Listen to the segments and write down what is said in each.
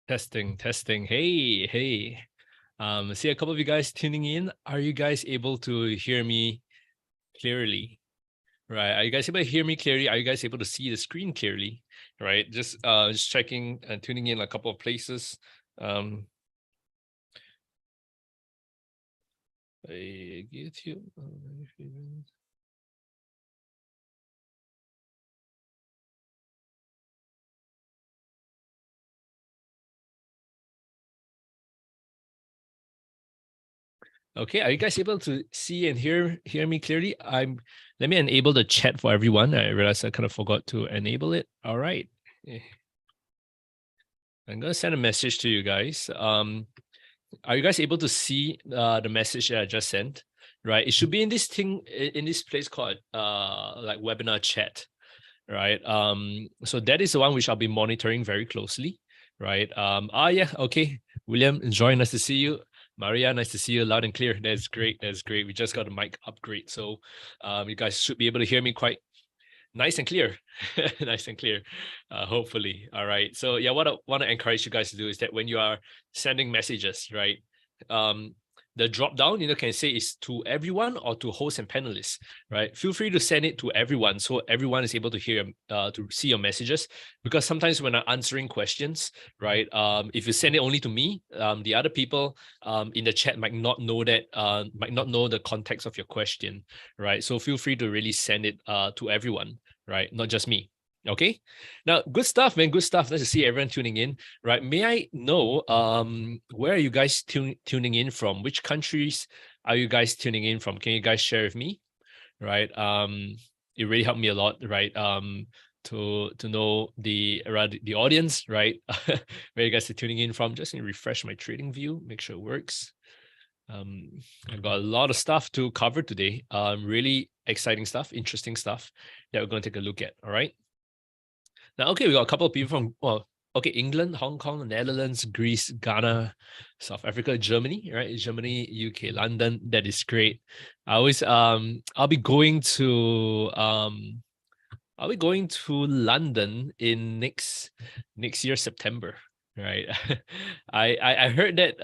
Testing, testing. Hey, hey. See a couple of you guys tuning in. Are you guys able to hear me clearly? Right. Are you guys able to hear me clearly? Are you guys able to see the screen clearly? Right. Just checking and tuning in a couple of places. Um I get you. Okay, are you guys able to see and hear me clearly? Let me enable the chat for everyone. I realized I kind of forgot to enable it. All right. I'm gonna send a message to you guys. Are you guys able to see the message that I just sent? Right, it should be in this thing in this place called like webinar chat, right? So that is the one which I'll be monitoring very closely, right? Yeah, okay. William, enjoy. Nice to see you. Maria, nice to see you loud and clear. That's great. That's great. We just got a mic upgrade, so you guys should be able to hear me quite nice and clear. Nice and clear, hopefully. All right, so yeah, what I want to encourage you guys to do is that when you are sending messages, right, um the drop down, can say is to everyone or to hosts and panelists, right? Feel free to send it to everyone so everyone is able to hear to see your messages, because sometimes when I'm answering questions, right, if you send it only to me, the other people in the chat might not know might not know the context of your question, right? So feel free to really send it to everyone, right? Not just me. Okay. Now, good stuff, man. Good stuff. Nice to see everyone tuning in, right? May I know where are you guys tuning in from? Which countries are you guys tuning in from? Can you guys share with me? Right. It really helped me a lot, right? To know the around the audience, right? Where you guys are tuning in from. Just need to refresh my trading view, make sure it works. I've got a lot of stuff to cover today. Really exciting stuff, interesting stuff that we're going to take a look at. All right. Now, okay, we got a couple of people from, well, okay, England, Hong Kong, Netherlands, Greece, Ghana, South Africa, Germany, right? Germany, UK, London. That is great. I'll be going to London in next year, September, right? I heard that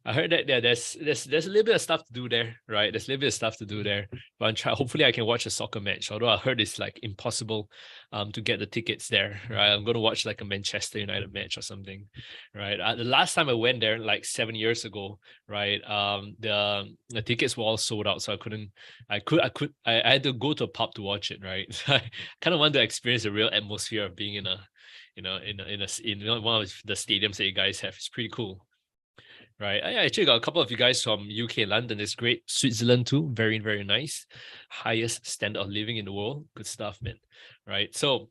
yeah, there's a little bit of stuff to do there, right? There's a little bit of stuff to do there. But hopefully I can watch a soccer match. Although I heard it's like impossible to get the tickets there, right? I'm gonna watch like a Manchester United match or something, right? The last time I went there, like 7 years ago, right? The tickets were all sold out, so I had to go to a pub to watch it, right? So I kind of want to experience the real atmosphere of being in a, in one of the stadiums that you guys have. It's pretty cool. Right. I actually got a couple of you guys from UK, London. It's great. Switzerland too. Very, very nice. Highest standard of living in the world. Good stuff, man. Right. So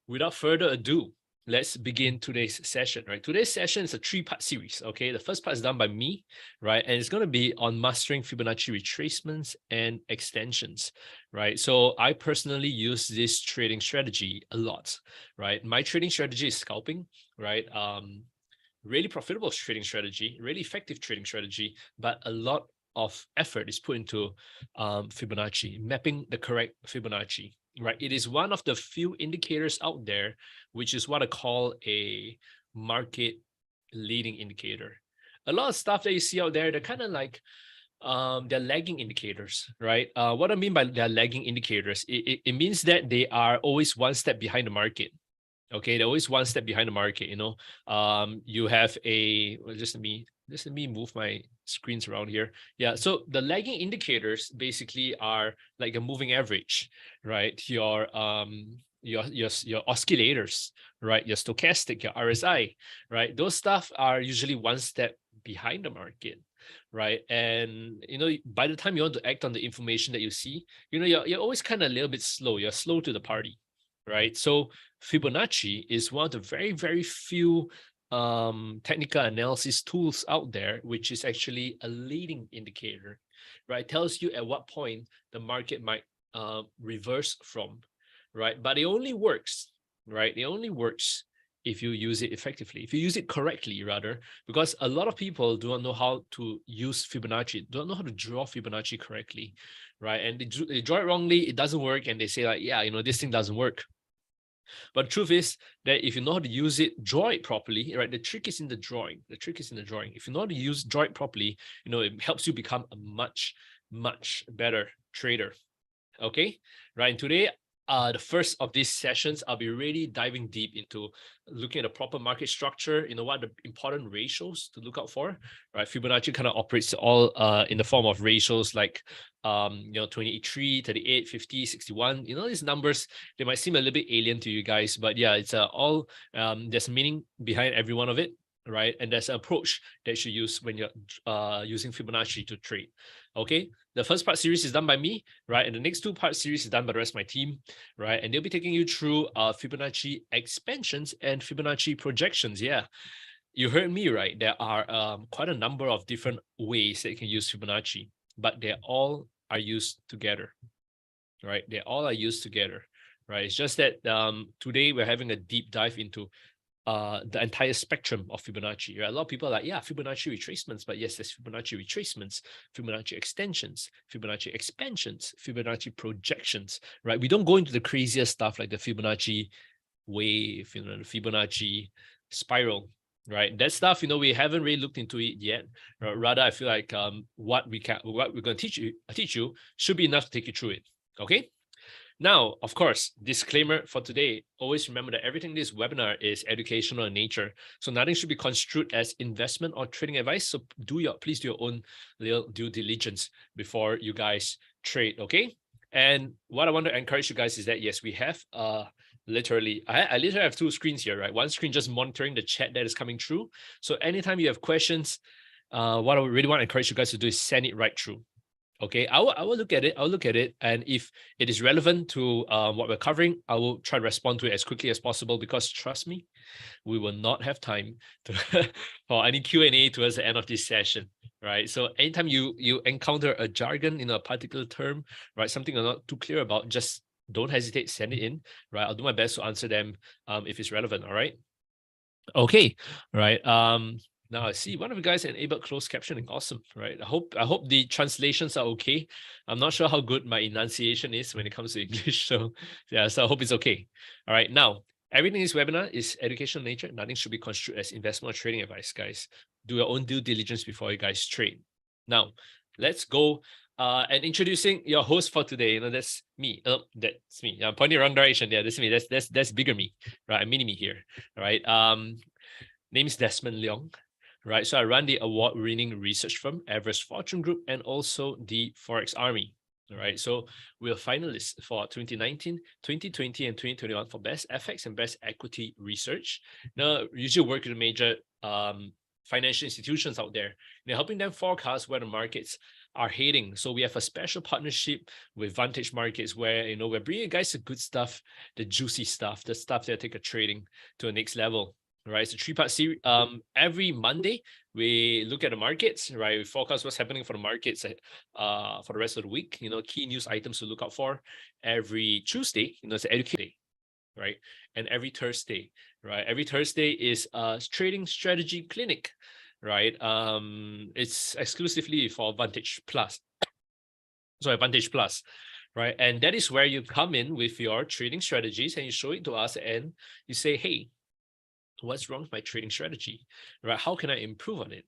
without further ado, let's begin today's session, right? Today's session is a 3-part series, okay? The first part is done by me, right? And it's going to be on mastering Fibonacci retracements and extensions, right? So I personally use this trading strategy a lot, right? My trading strategy is scalping, right? Really profitable trading strategy, really effective trading strategy, but a lot of effort is put into Fibonacci, mapping the correct Fibonacci, right? It is one of the few indicators out there, which is what I call a market leading indicator. A lot of stuff that you see out there, they're kind of like they're lagging indicators, right? What I mean by they're lagging indicators, it means that they are always one step behind the market. Okay, they're always one step behind the market. You have a, well, just let me move my screens around here. Yeah, so the lagging indicators basically are like a moving average, right? Your oscillators, right? Your stochastic, your RSI, right? Those stuff are usually one step behind the market, right? And by the time you want to act on the information that you see, you're always kind of a little bit slow. You're slow to the party, right? So Fibonacci is one of the very, very few technical analysis tools out there, which is actually a leading indicator, right? It tells you at what point the market might reverse from, right? But it only works, right? It only works if you use it effectively, if you use it correctly, rather, because a lot of people do not know how to use Fibonacci, don't know how to draw Fibonacci correctly, right? And they draw it wrongly, it doesn't work, and they say like, yeah, this thing doesn't work. But the truth is that if you know how to use it, draw it properly, right? The trick is in the drawing. The trick is in the drawing. If you know how to draw it properly, it helps you become a much, much better trader. Okay, right. And today, the first of these sessions, I'll be really diving deep into looking at the proper market structure. What are the important ratios to look out for, right? Fibonacci kind of operates all in the form of ratios like 23, 38, 50, 61. These numbers, they might seem a little bit alien to you guys, but yeah, it's all there's meaning behind every one of it, right? And there's an approach that you should use when you're using Fibonacci to trade. Okay, the first part series is done by me, right? And the next two part series is done by the rest of my team, right? And they'll be taking you through Fibonacci expansions and Fibonacci projections. Yeah, you heard me right. There are quite a number of different ways that you can use Fibonacci, but they all are used together, right? They all are used together, right? It's just that today we're having a deep dive into the entire spectrum of Fibonacci. Right? A lot of people are like, yeah, Fibonacci retracements, but yes, there's Fibonacci retracements, Fibonacci extensions, Fibonacci expansions, Fibonacci projections, right? We don't go into the craziest stuff like the Fibonacci wave, the Fibonacci spiral, right? That stuff, we haven't really looked into it yet. Rather, I feel like what we're going to teach you should be enough to take you through it. Okay. Now, of course, disclaimer for today, always remember that everything in this webinar is educational in nature. So nothing should be construed as investment or trading advice. So please do your own little due diligence before you guys trade, okay? And what I want to encourage you guys is that, yes, we have literally, I literally have two screens here, right? One screen just monitoring the chat that is coming through. So anytime you have questions, what I really want to encourage you guys to do is send it right through. Okay, I will look at it. I'll look at it, and if it is relevant to what we're covering, I will try to respond to it as quickly as possible. Because trust me, we will not have time to for any Q&A towards the end of this session, right? So anytime you encounter a jargon in a particular term, right, something I'm not too clear about, just don't hesitate, send it in, right? I'll do my best to answer them if it's relevant. All right. Okay, right. Now I see one of you guys enabled closed captioning. Awesome, right? I hope the translations are okay. I'm not sure how good my enunciation is when it comes to English. So yeah, so I hope it's okay. All right. Now, everything in this webinar is educational nature. Nothing should be construed as investment or trading advice, guys. Do your own due diligence before you guys trade. Now, let's go. And introducing your host for today, that's me. That's me. I'm pointing the wrong direction. Yeah, that's me. That's bigger me, right? Mini me here. All right. Name is Desmond Leong, right? So I run the award-winning research firm Everest Fortune Group and also the Forex Army. All right. So we're finalists for 2019, 2020, and 2021 for best FX and best equity research. Now, usually work with major financial institutions out there, helping them forecast where the markets are heading. So we have a special partnership with Vantage Markets where, we're bringing you guys the good stuff, the juicy stuff, the stuff that take a trading to a next level. Right, it's a three-part series. Every Monday we look at the markets. Right, we forecast what's happening for the markets for the rest of the week. Key news items to look out for. Every Tuesday, it's an education day, right? And every Thursday, right? Every Thursday is a trading strategy clinic, right? It's exclusively for Vantage Plus. Sorry, Vantage Plus, right? And that is where you come in with your trading strategies and you show it to us and you say, hey, what's wrong with my trading strategy, right? How can I improve on it?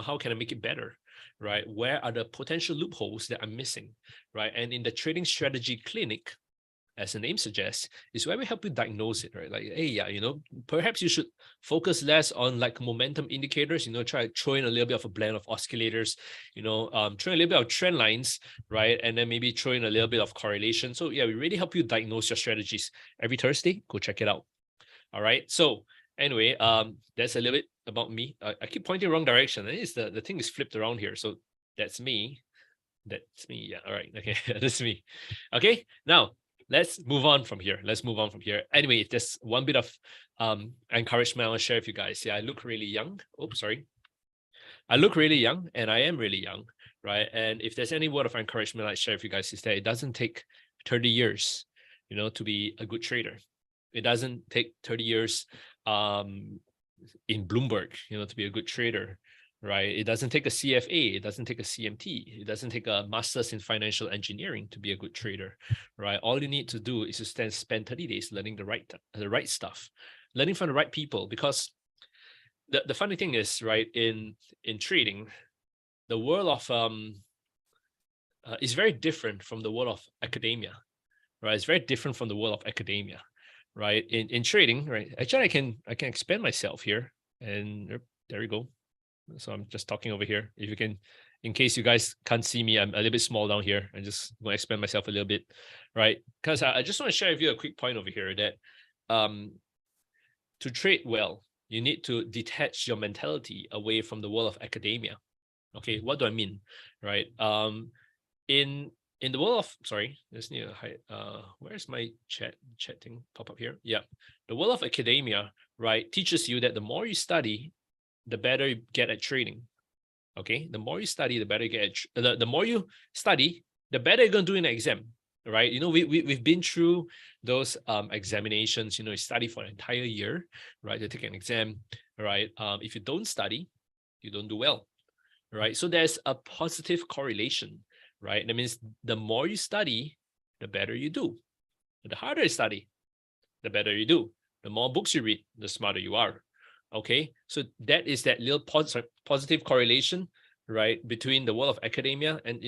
How can I make it better, right? Where are the potential loopholes that I'm missing, right? And in the trading strategy clinic, as the name suggests, is where we help you diagnose it, right? Like, hey, yeah, perhaps you should focus less on like momentum indicators, try to throw in a little bit of a blend of oscillators, throw in a little bit of trend lines, right? And then maybe throw in a little bit of correlation. So yeah, we really help you diagnose your strategies every Thursday. Go check it out. All right. So anyway, that's a little bit about me. I keep pointing wrong direction. The thing is flipped around here. So that's me. That's me. Yeah. All right. Okay. That's me. Okay. Now let's move on from here. Anyway, there's one bit of encouragement I want to share with you guys. Yeah, I look really young. Oops, sorry. I look really young and I am really young, right? And if there's any word of encouragement I share with you guys is that it doesn't take 30 years, to be a good trader. It doesn't take 30 years in Bloomberg, to be a good trader, right? It doesn't take a CFA, it doesn't take a CMT, it doesn't take a master's in financial engineering to be a good trader, right? All you need to do is to spend 30 days learning the right stuff, learning from the right people. Because the funny thing is, right, in trading, the world of is very different from the world of academia, right? It's very different from the world of academia, right? In trading, right? Actually, I can expand myself here, and there we go. So I'm just talking over here. If you can, in case you guys can't see me, I'm a little bit small down here. I'm just going to expand myself a little bit, right? Because I just want to share with you a quick point over here that to trade well, you need to detach your mentality away from the world of academia. Okay, what do I mean? Right. In the world of, sorry, just need to hide, where's my chat thing pop up here? Yeah. The world of academia, right, teaches you that the more you study, the better you get at trading. Okay, the more you study, the better you get at the more you study, the better you're going to do in an exam, right? You know, we've been through those examinations. You know, you study for an entire year, right, to take an exam, right? If you don't study, you don't do well, right? So there's a positive correlation, right? That means the more you study, the better you do. The harder you study, the better you do. The more books you read, the smarter you are. Okay, so that is that little positive correlation, right, between the world of academia and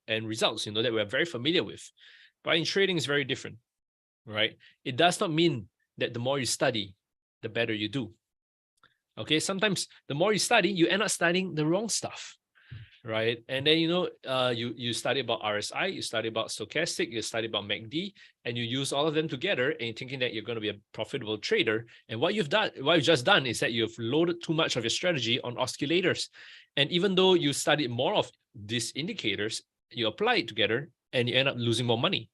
and results, that we're very familiar with. But in trading is very different, right? It does not mean that the more you study, the better you do. Okay, sometimes the more you study, you end up studying the wrong stuff, right? And then you study about RSI, you study about stochastic, you study about MACD, and you use all of them together, and you're thinking that you're going to be a profitable trader. And what you've just done is that you've loaded too much of your strategy on oscillators. And even though you studied more of these indicators, you apply it together and you end up losing more money,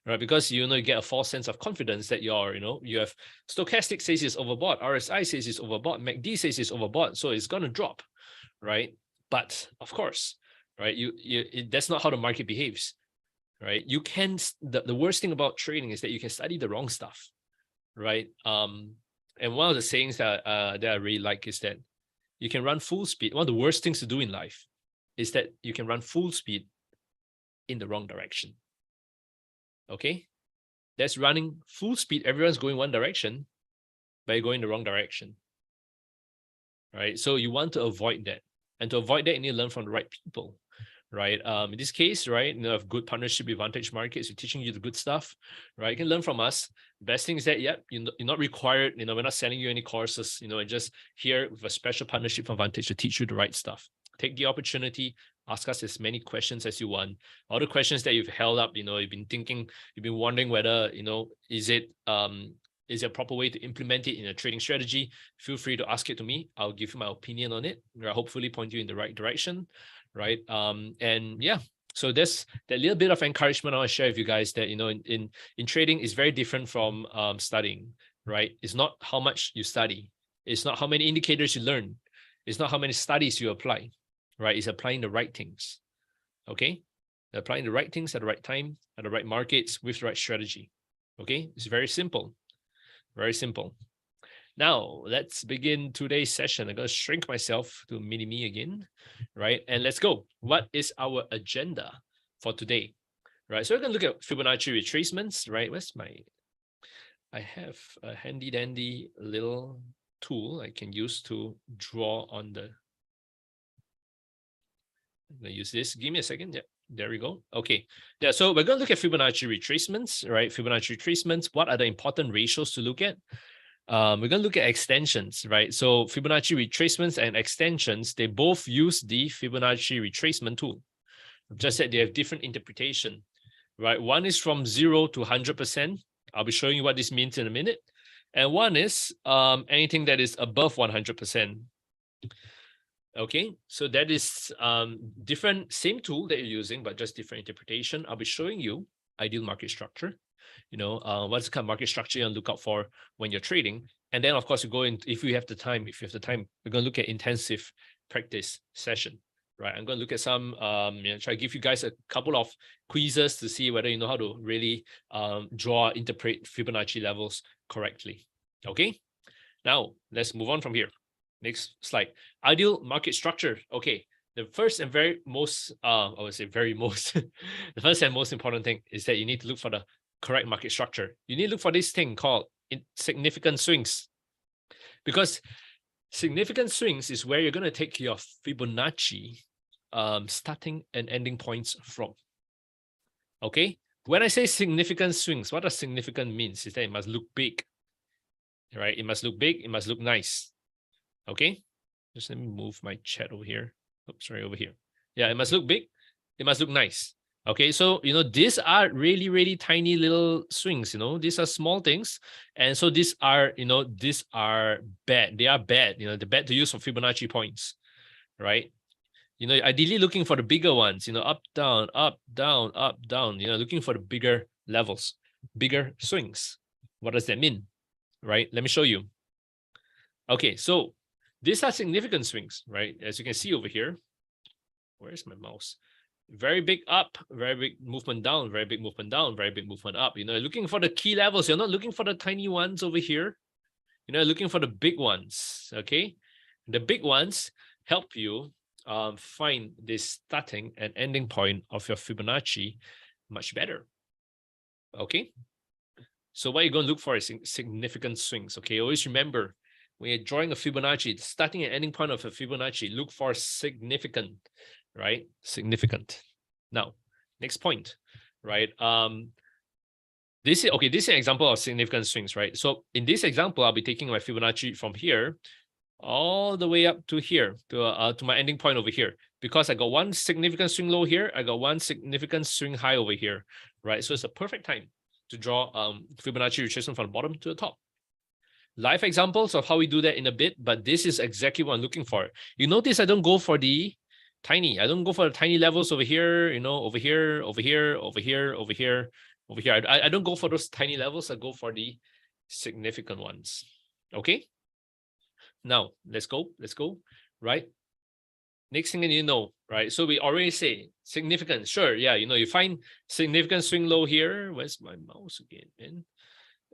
right? Because you get a false sense of confidence that you have stochastic says it's overbought, RSI says it's overbought, MACD says it's overbought, so it's going to drop, right? But of course, right, that's not how the market behaves, right? You can, the worst thing about trading is that you can study the wrong stuff, right? And one of the sayings that I really like is that you can run full speed. One of the worst things to do in life is that you can run full speed in the wrong direction. Okay, that's running full speed. Everyone's going one direction, but you're going the wrong direction, right? So you want to avoid that. And to avoid that, you need to learn from the right people, right? In this case, right, have good partnership with Vantage Markets. We're teaching you the good stuff, right? You can learn from us. Best thing is that, you're not required, we're not selling you any courses, just here with a special partnership from Vantage to teach you the right stuff. Take the opportunity, ask us as many questions as you want. All the questions that you've held up, you've been thinking, you've been wondering whether, is there a proper way to implement it in a trading strategy? Feel free to ask it to me. I'll give you my opinion on it. I'll hopefully point you in the right direction, right? And yeah, so that's that little bit of encouragement I want to share with you guys that, in trading is very different from studying, right? It's not how much you study. It's not how many indicators you learn. It's not how many studies you apply, right? It's applying the right things, okay? Applying the right things at the right time, at the right markets with the right strategy, okay? It's very simple. Very simple. Now, let's begin today's session. I'm going to shrink myself to mini me again, right? And let's go. What is our agenda for today, right? So we're going to look at Fibonacci retracements, right? I have a handy dandy little tool I can use to draw on the, I'm going to use this. Give me a second. Yeah. There we go. Okay. Yeah. So we're going to look at Fibonacci retracements, right? Fibonacci retracements. What are the important ratios to look at? We're going to look at extensions, right? So Fibonacci retracements and extensions, they both use the Fibonacci retracement tool. I've just said they have different interpretation, right? One is from 0 to 100%. I'll be showing you what this means in a minute. And one is anything that is above 100%. Okay, so that is different, same tool that you're using, but just different interpretation. I'll be showing you ideal market structure. What's the kind of market structure you want to look out for when you're trading. And then, of course, you go in, if you have the time, we're going to look at intensive practice session, right? I'm going to look at some, try to give you guys a couple of quizzes to see whether you know how to really interpret Fibonacci levels correctly. Okay, now let's move on from here. Next slide. Ideal market structure. Okay. The first and very most, I would say very most, the first and most important thing is that you need to look for the correct market structure. You need to look for this thing called significant swings, because significant swings is where you're going to take your Fibonacci starting and ending points from. Okay. When I say significant swings, what does significant means? Is that it must look big, right? It must look big. It must look nice. Okay. Just let me move my chat over here. Oops, sorry, over here. Yeah, it must look big. It must look nice. Okay, so these are really, really tiny little swings. These are small things, and so these are these are bad. They are bad. They're bad to use for Fibonacci points, right? Ideally looking for the bigger ones. Up, down, up, down, up, down. Looking for the bigger levels, bigger swings. What does that mean, right? Let me show you. Okay, so these are significant swings, right? As you can see over here. Where's my mouse? Very big up, very big movement down, very big movement down, very big movement up. Looking for the key levels. You're not looking for the tiny ones over here. Looking for the big ones. Okay, the big ones help you find the starting and ending point of your Fibonacci much better. Okay, so what you're going to look for is significant swings. Okay, always remember, when you're drawing a Fibonacci, the starting and ending point of a Fibonacci, look for significant, right? Significant. Now, next point, right? This is an example of significant swings, right? So in this example, I'll be taking my Fibonacci from here all the way up to here, to my ending point over here, because I got one significant swing low here, I got one significant swing high over here, right? So it's a perfect time to draw Fibonacci retracement from the bottom to the top. Live examples of how we do that in a bit, but this is exactly what I'm looking for. You notice I don't go for the tiny. I don't go for the tiny levels over here, over here, over here, over here, over here, over here. I don't go for those tiny levels. I go for the significant ones. Okay. Now let's go. Right. Next thing you know, right? So we already say significant. Sure. Yeah. You find significant swing low here. Where's my mouse again, man?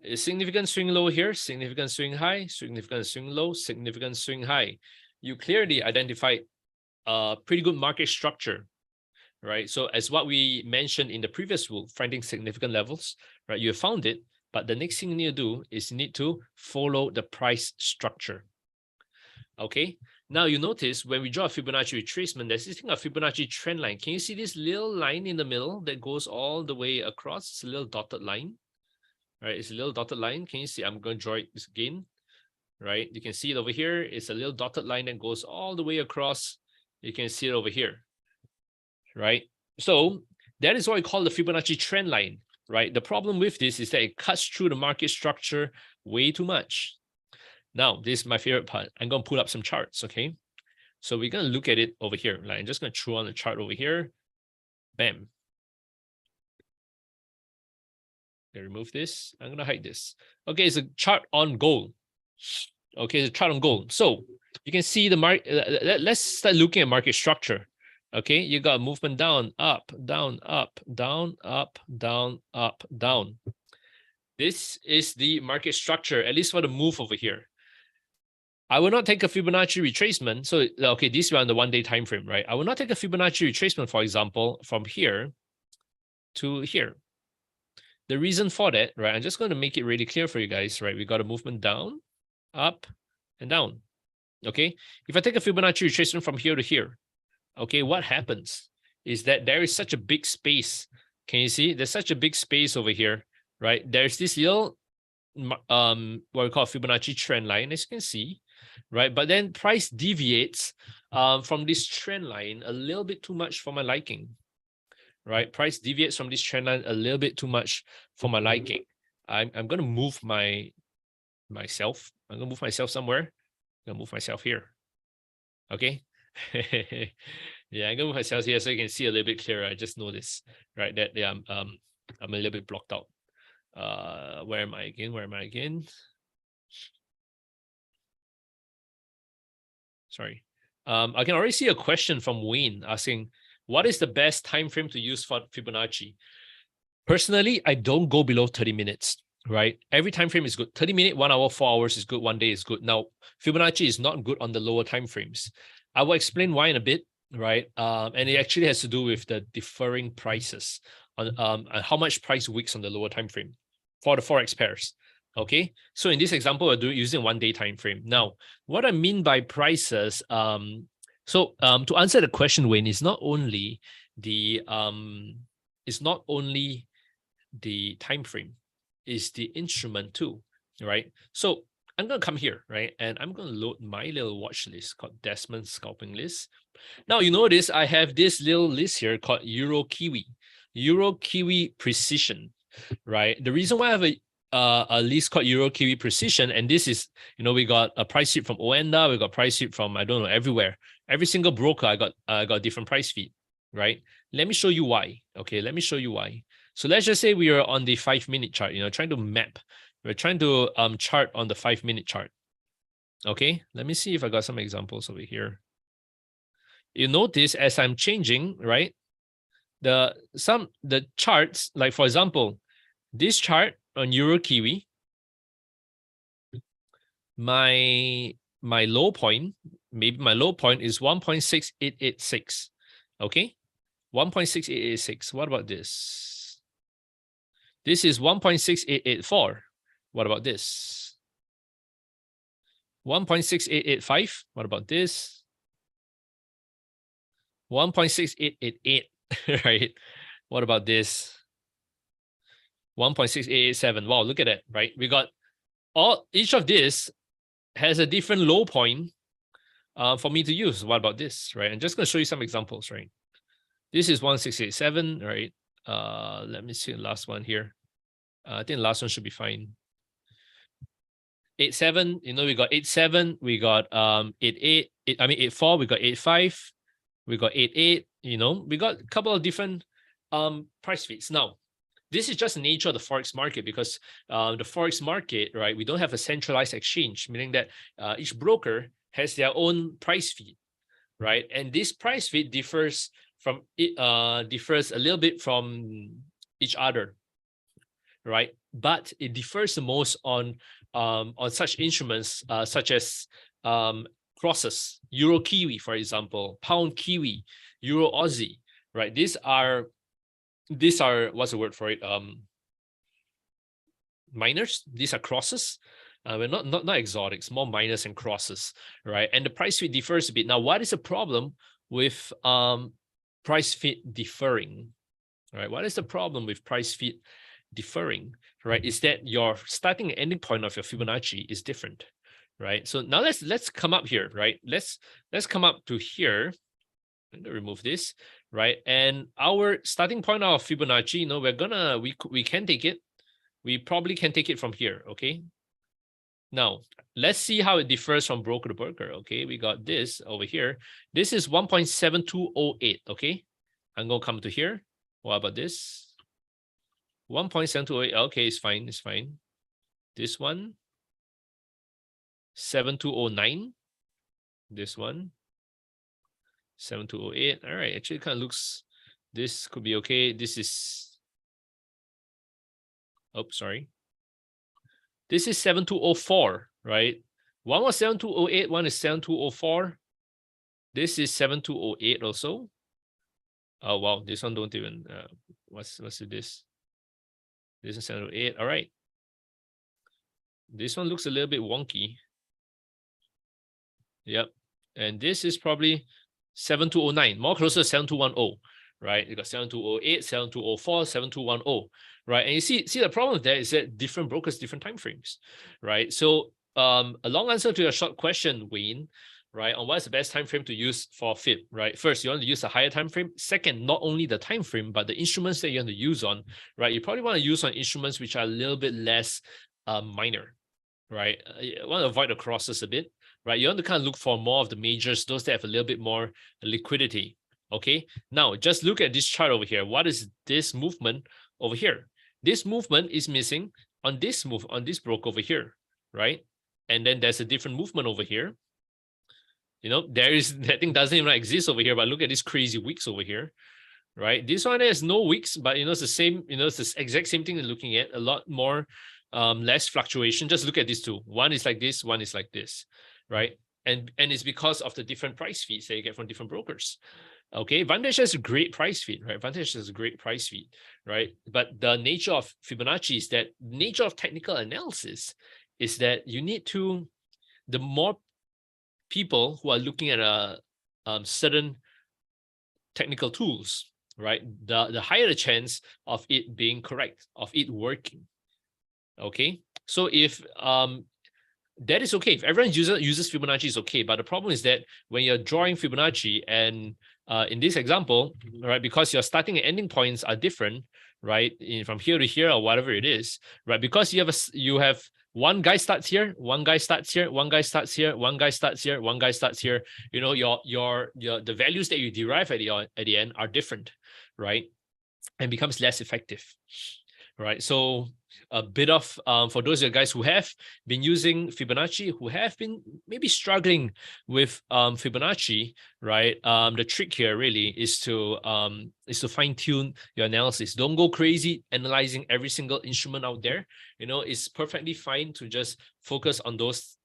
A significant swing low here, significant swing high, significant swing low, significant swing high. You clearly identified a pretty good market structure, right? So as what we mentioned in the previous rule, finding significant levels, right? You have found it, but the next thing you need to do is you need to follow the price structure. Okay. Now you notice when we draw a Fibonacci retracement, there's this thing of Fibonacci trend line. Can you see this little line in the middle that goes all the way across? It's a little dotted line. Right, it's a little dotted line. Can you see? I'm going to draw it again. Right, you can see it over here. It's a little dotted line that goes all the way across. You can see it over here. Right, so that is what we call the Fibonacci trend line. Right, the problem with this is that it cuts through the market structure way too much. Now, this is my favorite part. I'm going to pull up some charts. Okay, so we're going to look at it over here. Like, I'm just going to throw on the chart over here. Bam. Remove this. I'm going to hide this. Okay, it's a chart on gold. Okay, it's a chart on gold. So you can see the market. Let's start looking at market structure. Okay, you got movement down, up, down, up, down, up, down, up, down. This is the market structure, at least for the move over here. I will not take a Fibonacci retracement. So, okay, this is on the 1 day time frame, right? I will not take a Fibonacci retracement, for example, from here to here. The reason for that, right, I'm just going to make it really clear for you guys, right? We got a movement down, up, and down. Okay, if I take a Fibonacci retracement from here to here, okay, what happens is that there is such a big space. Can you see? There's such a big space over here, right? There's this little what we call Fibonacci trend line, as you can see, right? But then price deviates from this trend line a little bit too much for my liking. Right, price deviates from this trend line a little bit too much for my liking. I'm going to move myself. I'm going to move myself somewhere. I'm going to move myself here. Okay. Yeah, I'm going to move myself here so you can see a little bit clearer. I just noticed, right, that yeah, I'm a little bit blocked out. Where am I again? Sorry. I can already see a question from Wayne asking, what is the best time frame to use for Fibonacci? Personally, I don't go below 30 minutes. right? Every time frame is good. 30 minutes, 1 hour, 4 hours is good. 1 day is good. Now, Fibonacci is not good on the lower time frames. I will explain why in a bit, right? And it actually has to do with the differing prices on and how much price weeks on the lower time frame for the forex pairs. Okay, so in this example, we're using 1 day time frame. Now, what I mean by prices, to answer the question, Wayne, is not only the time frame, is the instrument too, right? So I'm gonna come here, right, and I'm gonna load my little watch list called Desmond Scalping List. Now you notice I have this little list here called Euro Kiwi Precision, right? The reason why I have a list called Euro Kiwi Precision, and this is, we got a price sheet from Oenda, we got price sheet from, I don't know, everywhere. Every single broker I got a different price feed, right? Let me show you why. Okay, let me show you why. So let's just say we are on the 5-minute chart, trying to map. We're trying to chart on the 5-minute chart. Okay, let me see if I got some examples over here. You notice as I'm changing, right? The charts, like for example, this chart on Euro Kiwi, my low point, maybe my low point is 1.6886. Okay, 1.6886. What about this? This is 1.6884. What about this? 1.6885. What about this? 1.6888. Right? What about this? 1.6887. Wow, look at that, right? We got each of this has a different low point for me to use. What about this, right? I'm just going to show you some examples, right? This is 1.687, right? Let me see the last one here. I think the last one should be fine. 87, we got 87, we got 88, 84, we got 85, we got 88, we got a couple of different price feeds. Now, this is just the nature of the forex market, because the forex market, right, we don't have a centralized exchange, meaning that each broker has their own price feed, right? And this price feed differs a little bit from each other, right? But it differs the most on such instruments such as crosses, Euro Kiwi, for example, Pound Kiwi, Euro Aussie, right? These are what's the word for it? Minors. These are crosses. We're not exotics, more minors and crosses, right? And the price feed differs a bit. Now, what is the problem with price feed differing? Right? What is the problem with price feed differing? Right? Is that your starting and ending point of your Fibonacci is different, right? So now let's come up here, right? Let's come up to here. I'm gonna remove this, right? And our starting point of Fibonacci, we can take it. We probably can take it from here, okay? Now, let's see how it differs from broker to broker, okay? We got this over here. This is 1.7208, okay? I'm gonna come to here. What about this? 1.7208, okay, it's fine, it's fine. This one, 7209. This one, 7208. All right, actually kind of looks, this could be okay. This is, sorry. This is 7204, right? One was 7208, one is 7204. This is 7208 also. Oh wow, this one don't even what's this? This is 708. All right. This one looks a little bit wonky. Yep. And this is probably 7209, more closer to 7210, right? You got 7208, 7204, 7210, right? And you see the problem with that is that different brokers, different time frames, right? So a long answer to your short question, Wayne, right, on what's the best time frame to use for FIB, right? First, you want to use a higher time frame. Second, not only the time frame, but the instruments that you want to use on, right? You probably want to use on instruments which are a little bit less minor, right? You want to avoid the crosses a bit, right? You want to kind of look for more of the majors, those that have a little bit more liquidity. Okay, now just look at this chart over here. What is this movement over here? This movement is missing on this broke over here, right? And then there's a different movement over here. That thing doesn't even exist over here, but look at these crazy wicks over here, right? This one has no wicks, but it's the same, it's the exact same thing you're looking at, a lot more less fluctuation. Just look at these two. One is like this, one is like this, right? And it's because of the different price feeds that you get from different brokers. Okay, Vantage has a great price feed, right? Vantage has a great price feed, right? But the nature of Fibonacci is that nature of technical analysis is that you need to, the more people who are looking at a certain technical tools, right? The higher the chance of it being correct, of it working. Okay, so if that is okay. If everyone uses Fibonacci, is okay. But the problem is that when you're drawing Fibonacci, and in this example, right, because your starting and ending points are different, right, from here to here or whatever it is, right, because you have one guy starts here, one guy starts here, one guy starts here, one guy starts here, one guy starts here. You know, your the values that you derive at the end are different, right, and becomes less effective, right? So a bit of for those of you guys who have been using Fibonacci, who have been maybe struggling with Fibonacci, right? The trick here really is to fine tune your analysis. Don't go crazy analyzing every single instrument out there. You know, it's perfectly fine to just focus on those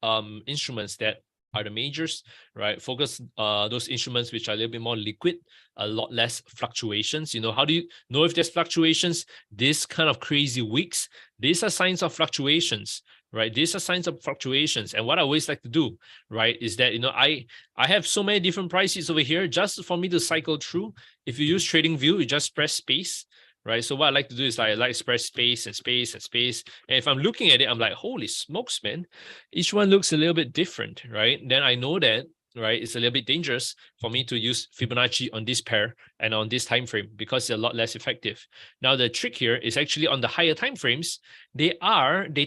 instruments that are the majors, right? Focus those instruments which are a little bit more liquid, a lot less fluctuations. You know, how do you know if there's fluctuations? This kind of crazy weeks, these are signs of fluctuations, right? These are signs of fluctuations. And what I always like to do, right, is that, you know, I have so many different prices over here just for me to cycle through. If you use TradingView, you just press space, right? So what I like to do is I like to press space and space and space. And if I'm looking at it, I'm like, holy smokes, man, each one looks a little bit different, right? Then I know that, right, it's a little bit dangerous for me to use Fibonacci on this pair and on this time frame because they're a lot less effective. Now, the trick here is actually on the higher time frames, they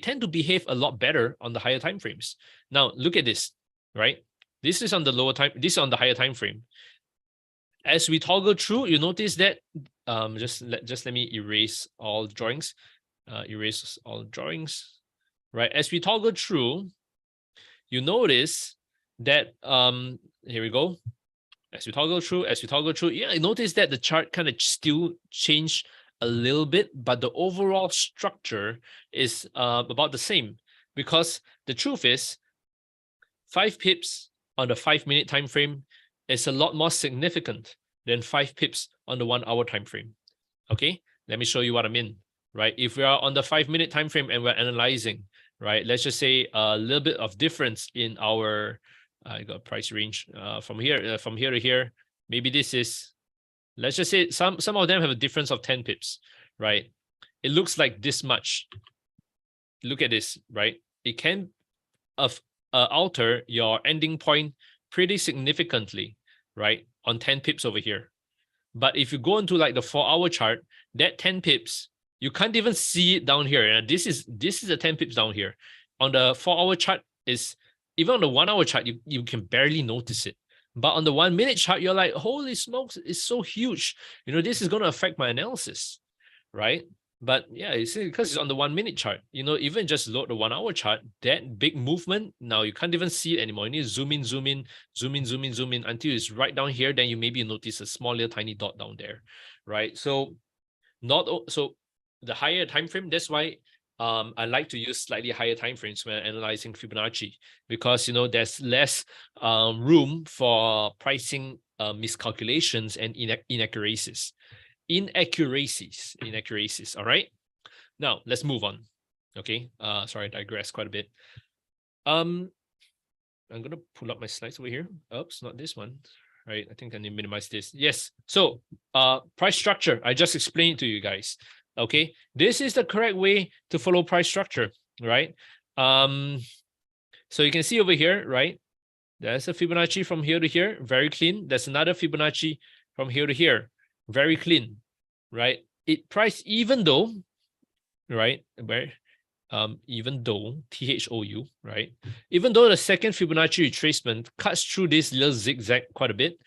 tend to behave a lot better on the higher time frames. Now, look at this, right? This is on the lower time, this is on the higher time frame. As we toggle through, you notice that just let me erase all drawings. Erase all drawings, right? As we toggle through, you notice that here we go. As we toggle through, yeah, I notice that the chart kind of still changed a little bit, but the overall structure is about the same, because the truth is 5 pips on the 5-minute time frame is a lot more significant than 5 pips on the 1-hour time frame. Okay, let me show you what I mean, right? If we are on the 5-minute time frame and we're analyzing, right, let's just say a little bit of difference in our I got price range from here to here. Maybe this is, let's just say some of them have a difference of 10 pips, right? It looks like this much. Look at this, right? It can alter your ending point pretty significantly, right, on 10 pips over here. But if you go into like the 4-hour chart, that 10 pips, you can't even see it down here. And this is the 10 pips down here. On the 4-hour chart, is even on the 1-hour chart, you can barely notice it. But on the 1-minute chart, you're like, holy smokes, it's so huge. You know, this is going to affect my analysis, right? But yeah, it's because it's on the 1-minute chart. You know, even just load the 1-hour chart, that big movement, now you can't even see it anymore. You need to zoom in, zoom in, zoom in, zoom in, zoom in until it's right down here. Then you maybe notice a small little tiny dot down there, right? So the higher time frame, that's why I like to use slightly higher time frames when analyzing Fibonacci, because, you know, there's less room for pricing miscalculations and inaccuracies. All right. Now let's move on. Okay. Sorry, I digress quite a bit. I'm gonna pull up my slides over here. Oops, not this one. Right. I think I need to minimize this. Yes. So price structure. I just explained it to you guys. Okay. This is the correct way to follow price structure, right? So you can see over here, right? There's a Fibonacci from here to here, very clean. There's another Fibonacci from here to here, very clean, right? It priced even though, right? Where even though THOU, right? Even though the second Fibonacci retracement cuts through this little zigzag quite a bit,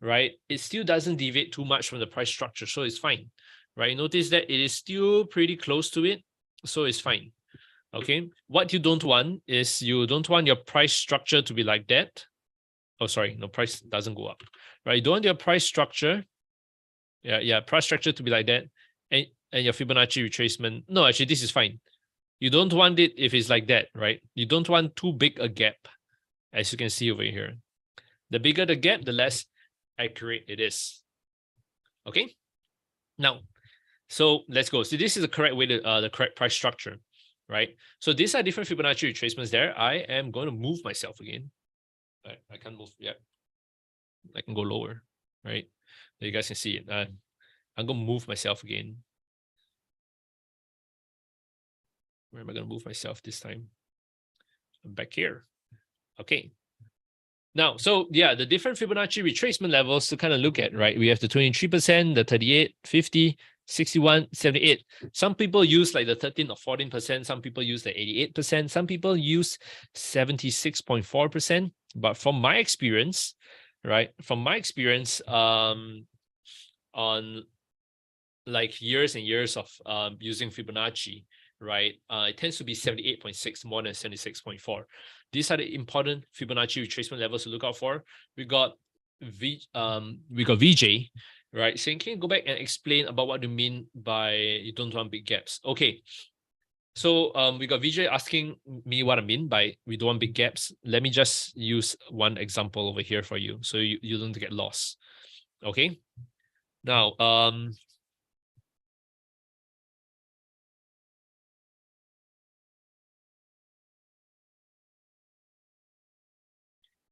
right? It still doesn't deviate too much from the price structure, so it's fine, right? Notice that it is still pretty close to it, so it's fine. Okay, what you don't want is you don't want your price structure to be like that. Oh, sorry, no, price doesn't go up, right? You don't want your price structure, price structure to be like that, and your Fibonacci retracement. No, actually, this is fine. You don't want it if it's like that, right? You don't want too big a gap, as you can see over here. The bigger the gap, the less accurate it is. Okay. Now, so let's go. So this is the correct way to the correct price structure, right? So these are different Fibonacci retracements there. I am going to move myself again. I can't move yet. I can go lower, right? You guys can see it. I'm gonna move myself again. Where am I gonna move myself this time? I'm back here. Okay. Now, so yeah, the different Fibonacci retracement levels to kind of look at, right? We have the 23%, the 38, 50, 61, 78. Some people use like the 13 or 14%. Some people use the 88%. Some people use 76.4%. But from my experience, right? From my experience, on like years and years of using Fibonacci, right? It tends to be 78.6 more than 76.4. These are the important Fibonacci retracement levels to look out for. We got VJ, right? So can you go back and explain about what you mean by you don't want big gaps? Okay. So we got VJ asking me what I mean by we don't want big gaps. Let me just use one example over here for you so you don't get lost. Okay. Now,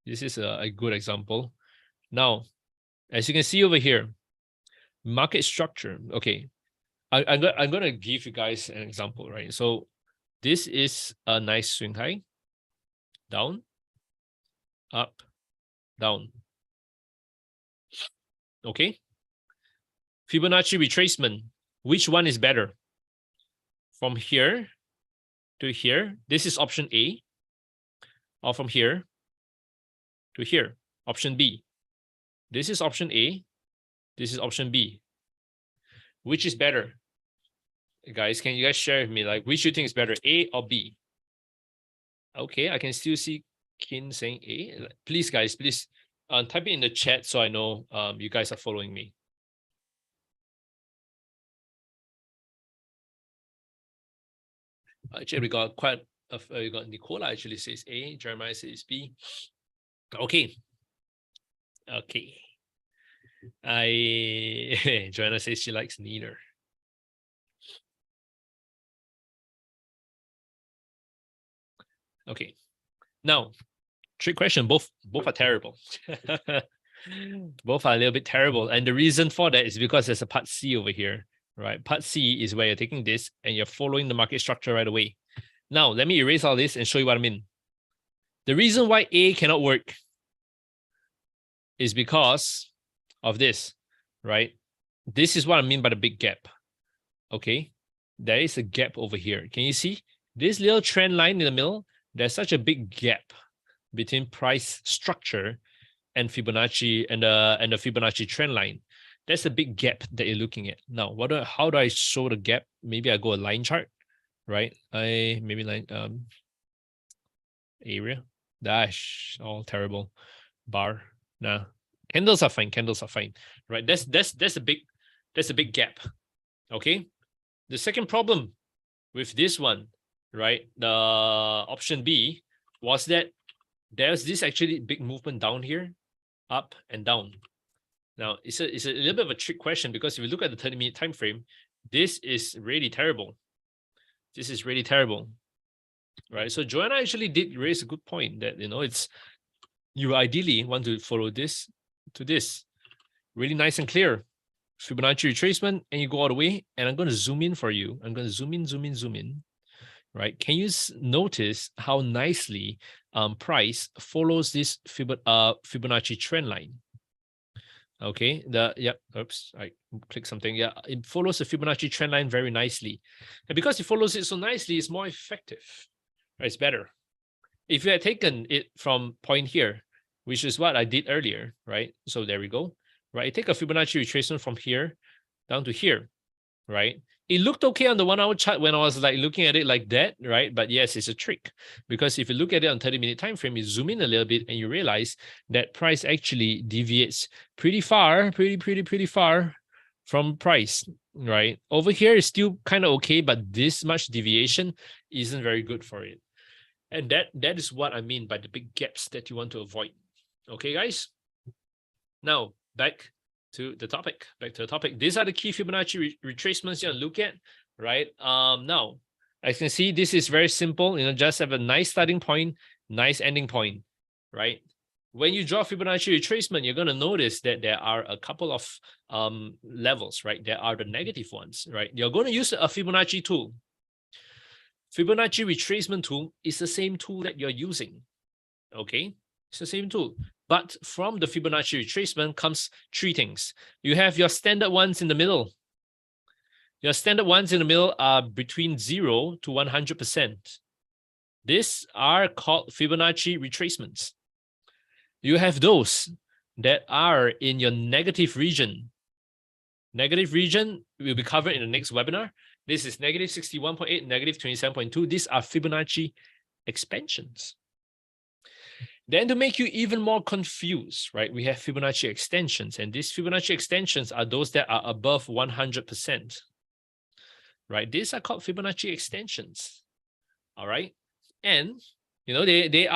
this is a good example. Now, as you can see over here, market structure. Okay, I'm gonna give you guys an example, right? So this is a nice swing high, down, up, down. Okay, Fibonacci retracement. Which one is better? From here to here, this is option A, or from here to here, option B. This is option A, this is option B. Which is better? Guys, can you guys share with me, like, which you think is better, A or B? Okay, I can still see Kin saying A. Please, guys, please type it in the chat so I know you guys are following me. Actually, we got quite we got Nicola actually says A, Jeremiah says B. Okay. Okay. Joanna says she likes neither. Okay. Now, trick question. Both are terrible. Both are a little bit terrible. And the reason for that is because there's a part C over here, right? Part C is where you're taking this and you're following the market structure right away. Now, let me erase all this and show you what I mean. The reason why A cannot work is because of this, right? This is what I mean by the big gap. Okay, there is a gap over here. Can you see this little trend line in the middle? There's such a big gap between price structure and Fibonacci and the Fibonacci trend line. That's a big gap that you're looking at. Now, how do I show the gap? Maybe I go a line chart, right? Maybe line area dash, all terrible. Bar. Nah. Candles are fine. Candles are fine. Right. That's a big gap. Okay. The second problem with this one, right? The option B was that there's this actually big movement down here, up and down. Now it's a little bit of a trick question because if you look at the 30-minute time frame, this is really terrible. This is really terrible. Right. So Joanna actually did raise a good point that it's you ideally want to follow this to this. Really nice and clear. Fibonacci retracement, and you go all the way. And I'm going to zoom in for you. I'm going to zoom in. Right? Can you notice how nicely price follows this Fibonacci trend line? Okay. Oops, I clicked something. Yeah, it follows the Fibonacci trend line very nicely, and because it follows it so nicely, it's more effective. Right? It's better. If you had taken it from point here, which is what I did earlier, right? So there we go, right? I take a Fibonacci retracement from here down to here, right? It looked okay on the 1 hour chart when I was like looking at it like that, right? But yes, it's a trick because if you look at it on 30-minute time frame, you zoom in a little bit and you realize that price actually deviates pretty far, pretty far from price, right? Over here is still kind of okay, but this much deviation isn't very good for it. And that is what I mean by the big gaps that you want to avoid. Okay, guys? Now, back to the topic. These are the key Fibonacci retracements you want to look at, right? Now, as you can see, this is very simple. Just have a nice starting point, nice ending point, right? When you draw Fibonacci retracement, you're going to notice that there are a couple of levels, right? There are the negative ones, right? You're going to use a Fibonacci tool. Fibonacci retracement tool is the same tool that you're using, okay? It's the same tool. But from the Fibonacci retracement comes three things. You have your standard ones in the middle. Your standard ones in the middle are between 0 to 100%. These are called Fibonacci retracements. You have those that are in your negative region. Negative region will be covered in the next webinar. This is negative 61.8, negative 27.2. These are Fibonacci expansions. Then to make you even more confused, right, we have Fibonacci extensions. And these Fibonacci extensions are those that are above 100%. Right? These are called Fibonacci extensions. All right. And, they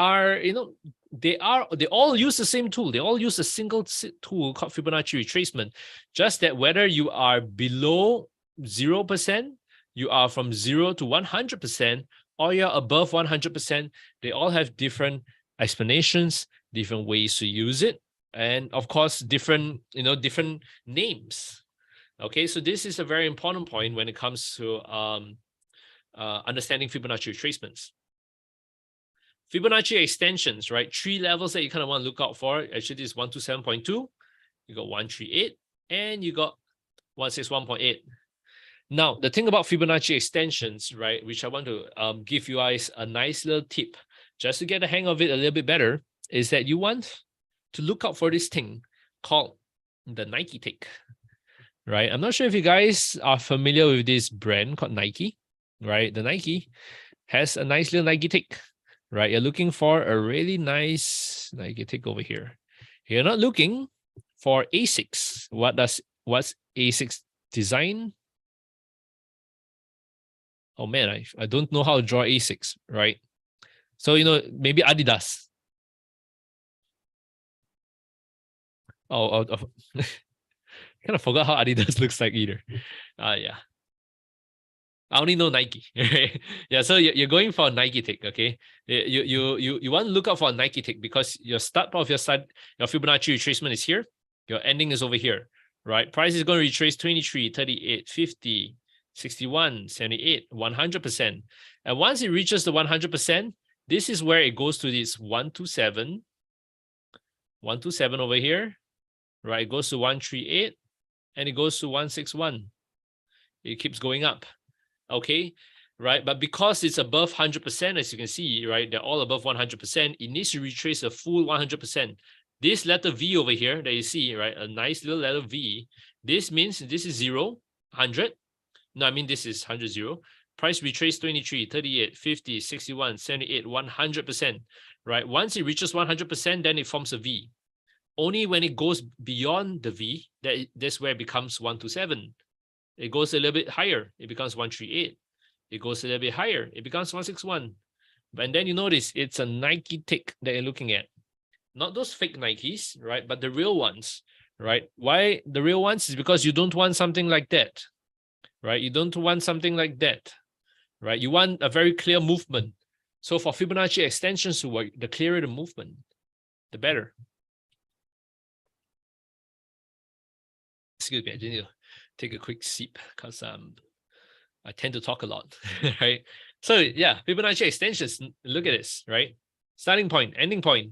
all use the same tool. They all use a single tool called Fibonacci retracement. Just that whether you are below 0%, you are from 0 to 100%, or you're above 100%, they all have different explanations, different ways to use it, and of course, different names. Okay, so this is a very important point when it comes to understanding Fibonacci retracements. Fibonacci extensions, right? Three levels that you kind of want to look out for. Actually, this is 127.2, you got 138, and you got 161.8. Now, the thing about Fibonacci extensions, right, which I want to give you guys a nice little tip, just to get the hang of it a little bit better, is that you want to look out for this thing called the Nike tick, right? I'm not sure if you guys are familiar with this brand called Nike, right? The Nike has a nice little Nike tick, right? You're looking for a really nice Nike tick over here. You're not looking for ASICs. What's ASICs design? Oh man, I don't know how to draw ASICs, right? So, maybe Adidas. Oh, kind of forgot how Adidas looks like either. Yeah. I only know Nike. Right? Yeah, so you're going for a Nike tick, okay? You want to look out for a Nike tick because your start of your Fibonacci retracement is here. Your ending is over here, right? Price is going to retrace 23, 38, 50, 61, 78, 100%. And once it reaches the 100%, this is where it goes to this 127 over here, right? It goes to 138 and it goes to 161. It keeps going up, okay? Right, but because it's above 100%, as you can see, right, they're all above 100%, it needs to retrace a full 100%. This letter V over here that you see, right, a nice little letter V, this means this is 0, 100. No, I mean this is 100, 0. Price retrace 23, 38, 50, 61, 78, 100%, right? Once it reaches 100%, then it forms a V. Only when it goes beyond the V, that's where it becomes 127. It goes a little bit higher, it becomes 138. It goes a little bit higher, it becomes 161. And then you notice it's a Nike tick that you're looking at. Not those fake Nikes, right? But the real ones, right? Why the real ones is because you don't want something like that, right? You don't want something like that, right? You want a very clear movement. So for Fibonacci extensions to work, the clearer the movement, the better. Excuse me, I just need to take a quick sip because I tend to talk a lot, right? So yeah, Fibonacci extensions, look at this, right? Starting point, ending point.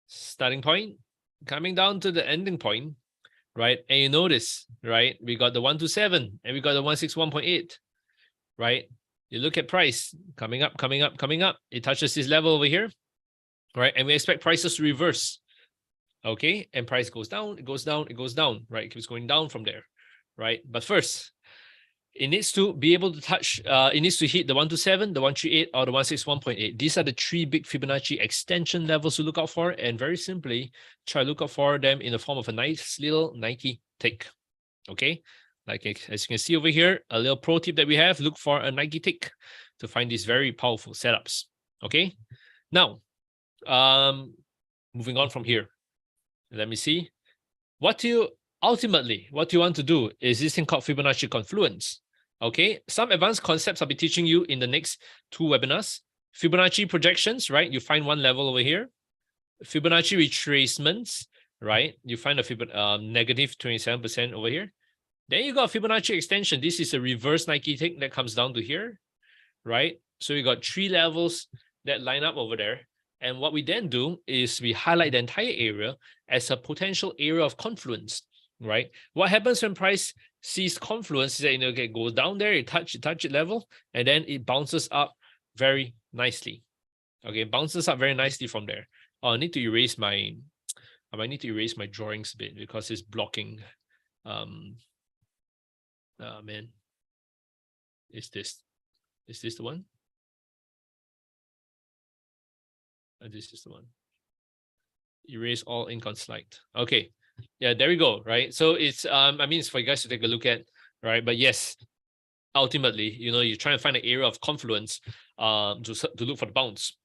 Starting point, coming down to the ending point, right? And you notice, right? We got the 127 and we got the 161.8, right? You look at price coming up, coming up, coming up. It touches this level over here, right? And we expect prices to reverse, okay? And price goes down, it goes down, it goes down, right? It keeps going down from there, right? But first, it needs to be able to touch, it needs to hit the 127, the 138, or the 161.8. These are the three big Fibonacci extension levels to look out for. And very simply, try to look out for them in the form of a nice little Nike tick. Okay, like as you can see over here, a little pro tip that we have: look for a Nike tick to find these very powerful setups. Okay, now moving on from here, let me see. What you want to do is this thing called Fibonacci confluence. Okay, some advanced concepts I'll be teaching you in the next 2 webinars. Fibonacci projections, right? You find one level over here. Fibonacci retracements, right? You find a negative 27% over here. Then you got Fibonacci extension. This is a reverse Nike tick that comes down to here, right? So you got 3 levels that line up over there. And what we then do is we highlight the entire area as a potential area of confluence, right? What happens when price sees confluence is that, it goes down there, it touch it level, and then it bounces up very nicely. Okay, it bounces up very nicely from there. Oh, I might need to erase my drawings a bit because it's blocking. Man, is this the one? This is the one. Erase all ink on slide. Okay, yeah, there we go. Right, so it's it's for you guys to take a look at, right? But yes, ultimately, you try and find an area of confluence to look for the bounce.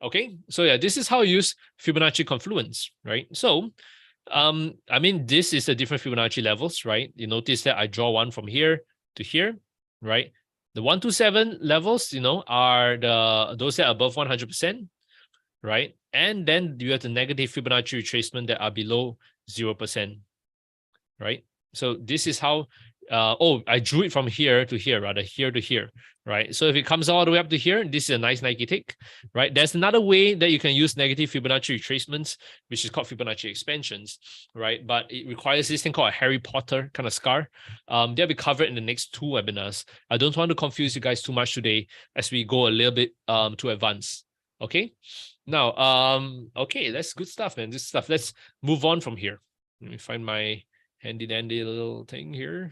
Okay, so yeah, this is how you use Fibonacci confluence, right? So this is the different Fibonacci levels, right? You notice that I draw one from here to here, right? The 1 to 7 levels, are those that are above 100%, right? And then you have the negative Fibonacci retracement that are below 0%, right? So this is how, I drew it from here to here, rather here to here, right? So if it comes all the way up to here, this is a nice Nike tick, right? There's another way that you can use negative Fibonacci retracements, which is called Fibonacci expansions, right? But it requires this thing called a Harry Potter kind of scar. They'll be covered in the next 2 webinars. I don't want to confuse you guys too much today as we go a little bit too advanced. Okay. Now, okay, that's good stuff, man. This stuff. Let's move on from here. Let me find my handy dandy little thing here.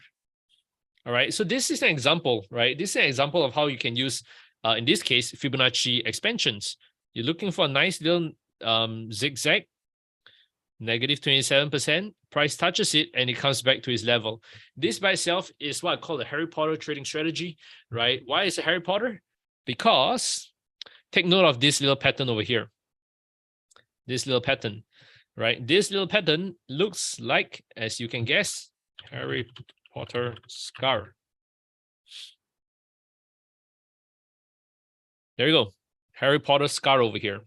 All right, so this is an example, right? This is an example of how you can use, in this case, Fibonacci expansions. You're looking for a nice little zigzag, negative 27%. Price touches it and it comes back to its level. This by itself is what I call the Harry Potter trading strategy, right? Why is it Harry Potter? Because take note of this little pattern over here. This little pattern, right? This little pattern looks like, as you can guess, Harry Potter scar. There you go. Harry Potter scar over here,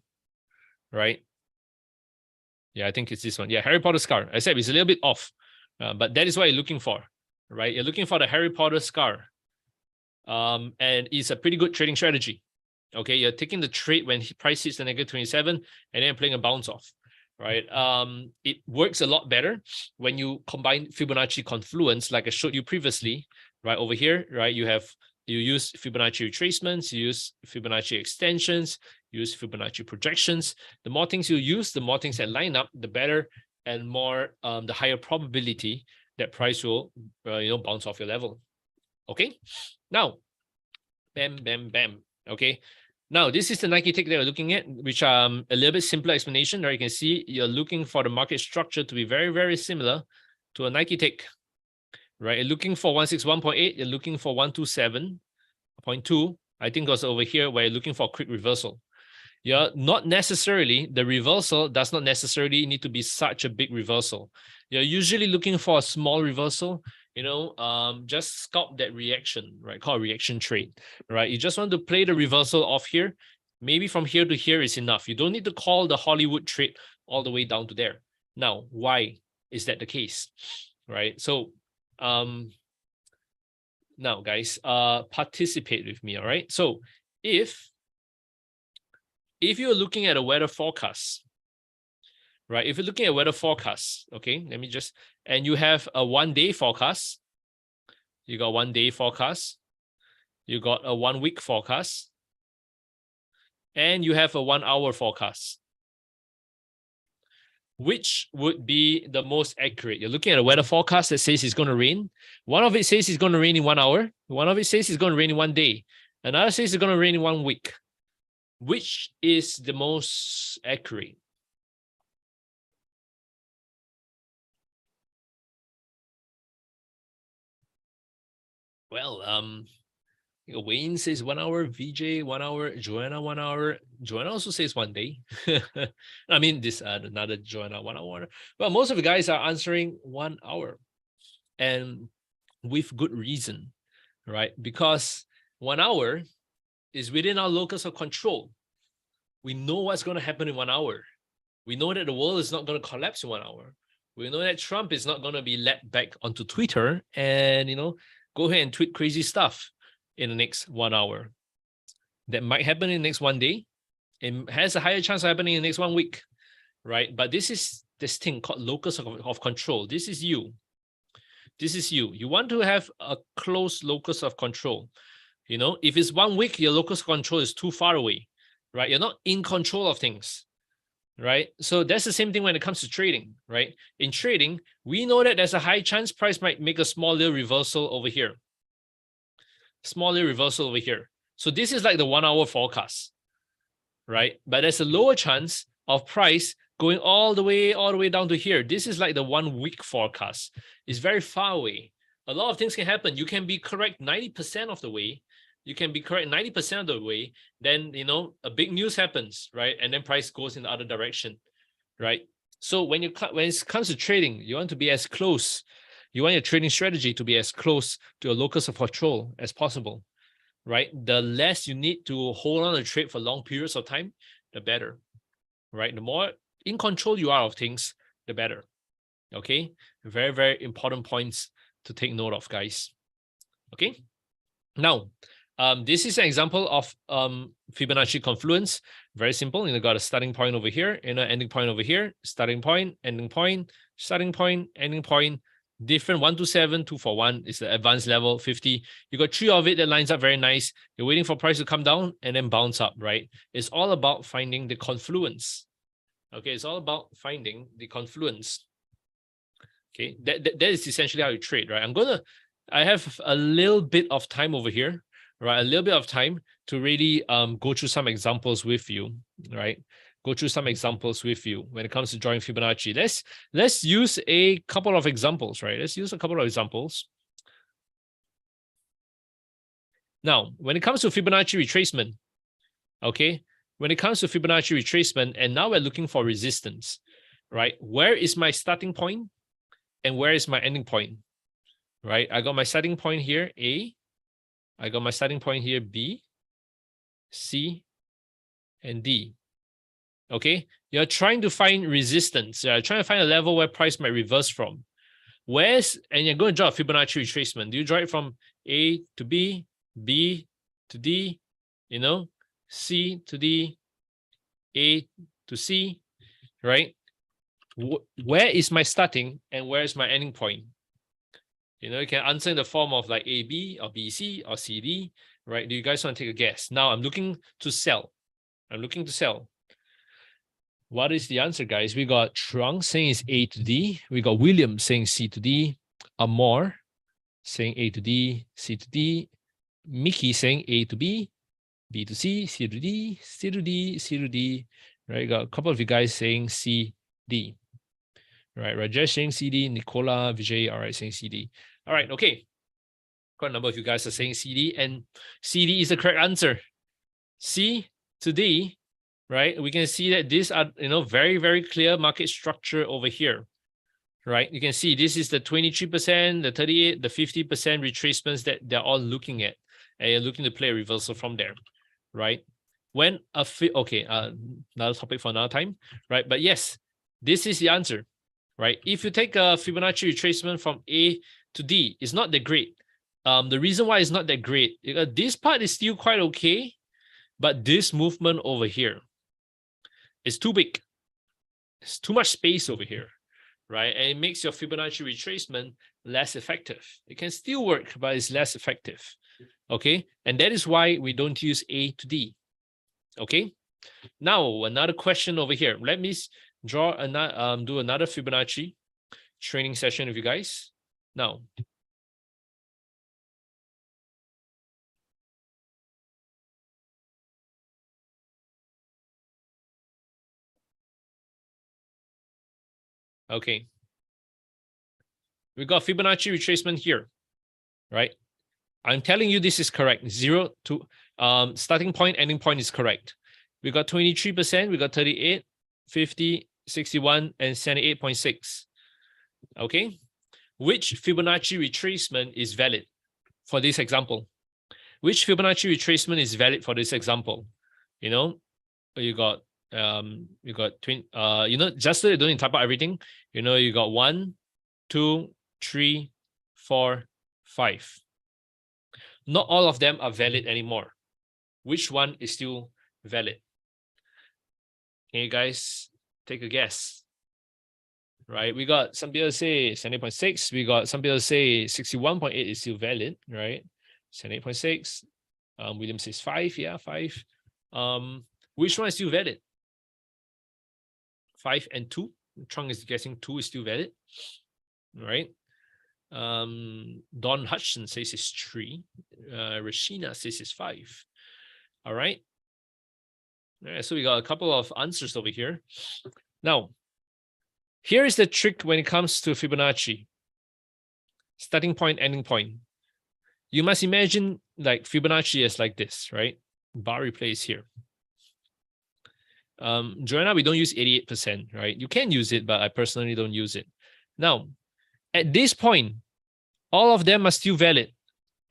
right? Yeah, I think it's this one. Yeah, Harry Potter scar. I said it's a little bit off, but that is what you're looking for, right? You're looking for the Harry Potter scar. And it's a pretty good trading strategy. Okay, you're taking the trade when price hits the negative 27 and then playing a bounce off, right? It works a lot better when you combine Fibonacci confluence, like I showed you previously, right? Over here, right? You use Fibonacci retracements, you use Fibonacci extensions, you use Fibonacci projections. The more things you use, the more things that line up, the better and more the higher probability that price will bounce off your level. Okay, now, bam, bam, bam. Okay, now this is the Nike tick that we're looking at, which a little bit simpler explanation. There you can see you're looking for the market structure to be very, very similar to a Nike tick, right? You're looking for 161.8, you're looking for 127.2. I think also over here where you're looking for a quick reversal. You're not necessarily, the reversal does not necessarily need to be such a big reversal. You're usually looking for a small reversal, just scalp that reaction, right? Called a reaction trade, right? You just want to play the reversal off here. Maybe from here to here is enough. You don't need to call the Hollywood trade all the way down to there. Now, why is that the case, right? So, now guys, participate with me, all right? So if you're looking at a weather forecast, right? If you're looking at weather forecast, okay, let me just, and you have a 1-day forecast, you got 1-day forecast, you got a 1-week forecast, and you have a 1-hour forecast. Which would be the most accurate? You're looking at a weather forecast that says it's going to rain. One of it says it's going to rain in 1 hour. One of it says it's going to rain in 1 day. Another says it's going to rain in 1 week. Which is the most accurate? Well, Wayne says 1 hour, VJ 1 hour, Joanna 1 hour. Joanna also says 1 day. I mean, this another Joanna 1 hour. Well, most of the guys are answering 1 hour, and with good reason, right? Because 1 hour is within our locus of control. We know what's going to happen in 1 hour. We know that the world is not going to collapse in 1 hour. We know that Trump is not going to be let back onto Twitter and, go ahead and tweet crazy stuff in the next 1 hour. That might happen in the next 1 day. It has a higher chance of happening in the next 1 week, right? But this is this thing called locus of control. This is you. This is you. You want to have a close locus of control. If it's 1 week, your locus of control is too far away, right? You're not in control of things, right? So that's the same thing when it comes to trading, right? In trading, we know that there's a high chance price might make a small little reversal over here. Small little reversal over here. So this is like the 1 hour forecast, right? But there's a lower chance of price going all the way down to here. This is like the 1 week forecast. It's very far away. A lot of things can happen. You can be correct 90% of the way. You can be correct 90% of the way. Then, a big news happens, right? And then price goes in the other direction, right? So when it comes to trading, you want to be as close. You want your trading strategy to be as close to a locus of control as possible, right? The less you need to hold on to trade for long periods of time, the better, right? The more in control you are of things, the better. Okay, very, very important points to take note of, guys. Okay, now this is an example of Fibonacci confluence. Very simple. Got a starting point over here and an ending point over here. Starting point, ending point, starting point, ending point. Different 1 to 7, 2 for 1 is the advanced level 50. You got 3 of it that lines up very nice. You're waiting for price to come down and then bounce up, right? It's all about finding the confluence. Okay, it's all about finding the confluence. Okay, that is essentially how you trade, right? I have a little bit of time over here, right? A little bit of time to really go through some examples with you, right? Go through some examples with you when it comes to drawing Fibonacci. Let's use a couple of examples, right? Let's use a couple of examples. Now, when it comes to Fibonacci retracement, okay, when it comes to Fibonacci retracement, and now we're looking for resistance, right? Where is my starting point and where is my ending point, right? I got my starting point here, A. I got my starting point here, B, C, and D. Okay, you're trying to find resistance. You're trying to find a level where price might reverse from. And you're going to draw a Fibonacci retracement. Do you draw it from A to B, B to D, C to D, A to C, right? Where is my starting and where is my ending point? You can answer in the form of like AB or BC or CD, right? Do you guys want to take a guess? Now I'm looking to sell. What is the answer, guys? We got Trung saying it's A to D. We got William saying C to D. Amor saying A to D, C to D. Mickey saying A to B, B to C, C to D, C to D, C to D. Right, got a couple of you guys saying C, D. Right, Rajesh saying CD, Nicola, Vijay, all right, saying CD. All right, okay. Quite a number of you guys are saying CD, and CD is the correct answer. C to D, right? We can see that these are, very, very clear market structure over here, right? You can see this is the 23%, the 38%, the 50% retracements that they're all looking at, and you're looking to play a reversal from there, right? When another topic for another time, right? But yes, this is the answer, right? If you take a Fibonacci retracement from A to D, it's not that great. The reason why it's not that great, this part is still quite okay, but this movement over here is too big. It's too much space over here, right? And it makes your Fibonacci retracement less effective. It can still work, but it's less effective, okay? And that is why we don't use A to D, okay? Now, another question over here. Let me draw another, do another Fibonacci training session with you guys. Now, okay. We got Fibonacci retracement here, right? I'm telling you this is correct. 0 to starting point, ending point is correct. We got 23%, we got 38, 50, 61, and 78.6. Okay. Which Fibonacci retracement is valid for this example? Which Fibonacci retracement is valid for this example? You know, you got just so you don't need to type out everything. You know, you got 1, 2, 3, 4, 5. Not all of them are valid anymore. Which one is still valid? Can you guys take a guess? Right, we got some people say 78.6. We got some people say 61.8 is still valid, right? 78.6. William says 5. Yeah, 5. Which one is still valid? 5 and 2. Trung is guessing 2 is still valid, right? Don Hudson says it's 3. Rashina says it's 5. All right. All right. So we got a couple of answers over here. Now, here is the trick when it comes to Fibonacci. Starting point, ending point. You must imagine like Fibonacci is like this, right? Bar replace here. Joanna, we don't use 88%, right? You can use it, but I personally don't use it. Now, at this point, all of them are still valid.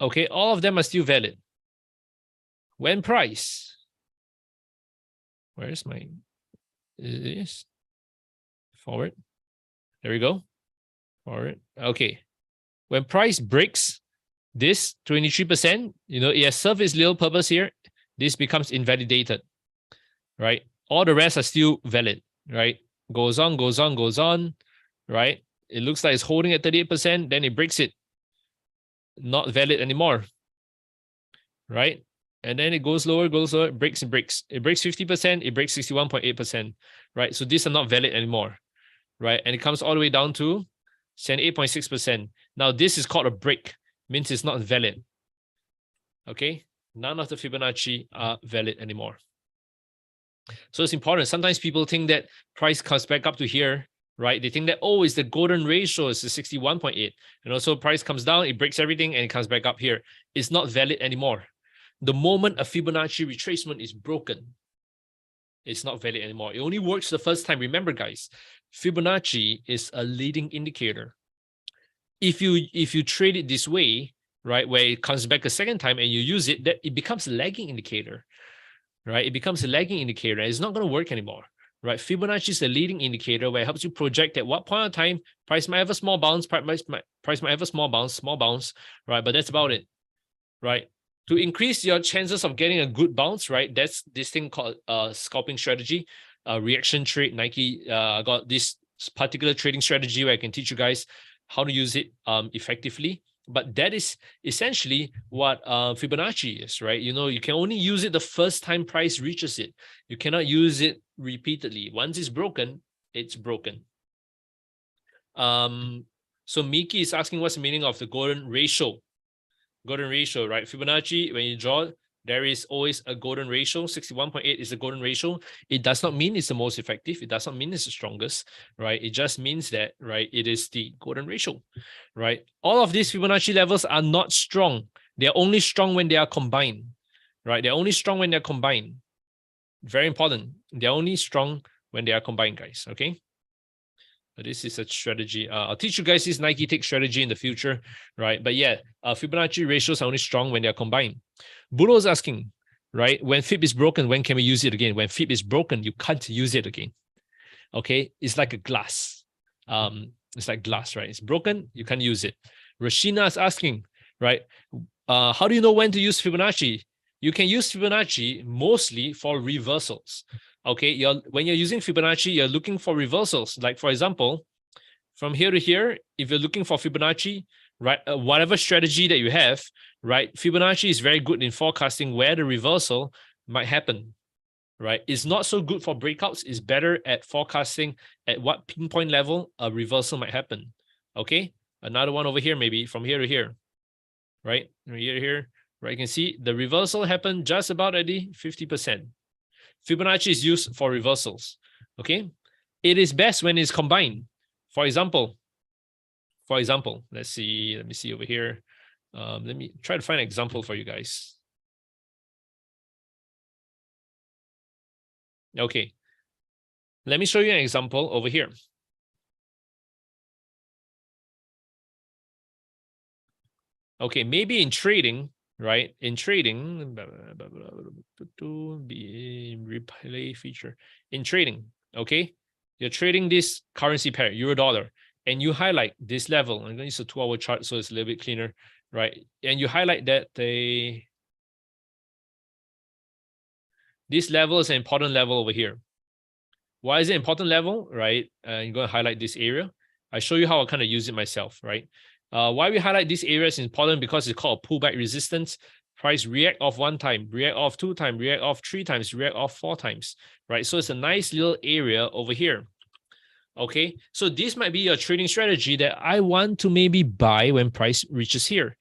Okay, all of them are still valid. When price, where's my, is forward? There we go. Forward. Okay. When price breaks this 23%, you know, it has served its little purpose here. This becomes invalidated, right? All the rest are still valid, right? Goes on, goes on, goes on, right? It looks like it's holding at 38%, then it breaks it. Not valid anymore, right? And then it goes lower, breaks and breaks. It breaks 50%, it breaks 61.8%, right? So these are not valid anymore, right? And it comes all the way down to 78.6%. Now this is called a break, means it's not valid. Okay, none of the Fibonacci are valid anymore. So it's important. Sometimes people think that price comes back up to here, right? They think that, oh, it's the golden ratio, it's the 61.8. And also price comes down, it breaks everything, and it comes back up here. It's not valid anymore. The moment a Fibonacci retracement is broken, it's not valid anymore. It only works the first time. Remember, guys, Fibonacci is a leading indicator. If you trade it this way, right, where it comes back a second time and you use it, that it becomes a lagging indicator, right? It becomes a lagging indicator. It's not going to work anymore, right? Fibonacci is a leading indicator where it helps you project at what point of time price might have a small bounce, price might have a small bounce, right? But that's about it, right? To increase your chances of getting a good bounce, right? That's this thing called scalping strategy, reaction trade. Nike got this particular trading strategy where I can teach you guys how to use it effectively. But that is essentially what Fibonacci is, right? You know, you can only use it the first time price reaches it. You cannot use it repeatedly. Once it's broken, it's broken. So Miki is asking what's the meaning of the golden ratio. Golden ratio, right? Fibonacci, when you draw, there is always a golden ratio. 61.8 is a golden ratio. It does not mean it's the most effective. It does not mean it's the strongest, right? It just means that, right, it is the golden ratio, right? All of these Fibonacci levels are not strong. They're only strong when they are combined, right? They're only strong when they're combined. Very important. They're only strong when they are combined, guys, okay? This is a strategy. I'll teach you guys this Nike tick strategy in the future, right? But yeah, Fibonacci ratios are only strong when they're combined. Bulo is asking, right? When Fib is broken, when can we use it again? When Fib is broken, you can't use it again. Okay, it's like a glass. It's like glass, right? It's broken, you can't use it. Rashina is asking, right? How do you know when to use Fibonacci? You can use Fibonacci mostly for reversals. Okay, when you're using Fibonacci, you're looking for reversals. Like, for example, from here to here, if you're looking for Fibonacci, right, whatever strategy that you have, right, Fibonacci is very good in forecasting where the reversal might happen, right? It's not so good for breakouts. It's better at forecasting at what pinpoint level a reversal might happen. Okay, another one over here, maybe from here to here, right? From here to here, right? You can see the reversal happened just about at the 50%. Fibonacci is used for reversals, okay? It is best when it's combined. For example, let me see over here. Let me try to find an example for you guys. Okay. Let me show you an example over here. Okay, maybe in trading, right? In trading, replay feature. In trading, okay? You're trading this currency pair, euro dollar, and you highlight this level. I'm going to use a 2-hour chart so it's a little bit cleaner, right? And you highlight that this level is an important level over here. Why is it important level, right? I'm going to highlight this area. I show you how I kind of use it myself, right? Why we highlight this area is important because it's called a pullback resistance. Price react off 1 time, react off 2 times, react off 3 times, react off 4 times, right? So it's a nice little area over here. Okay, so this might be a trading strategy that I want to maybe buy when price reaches here.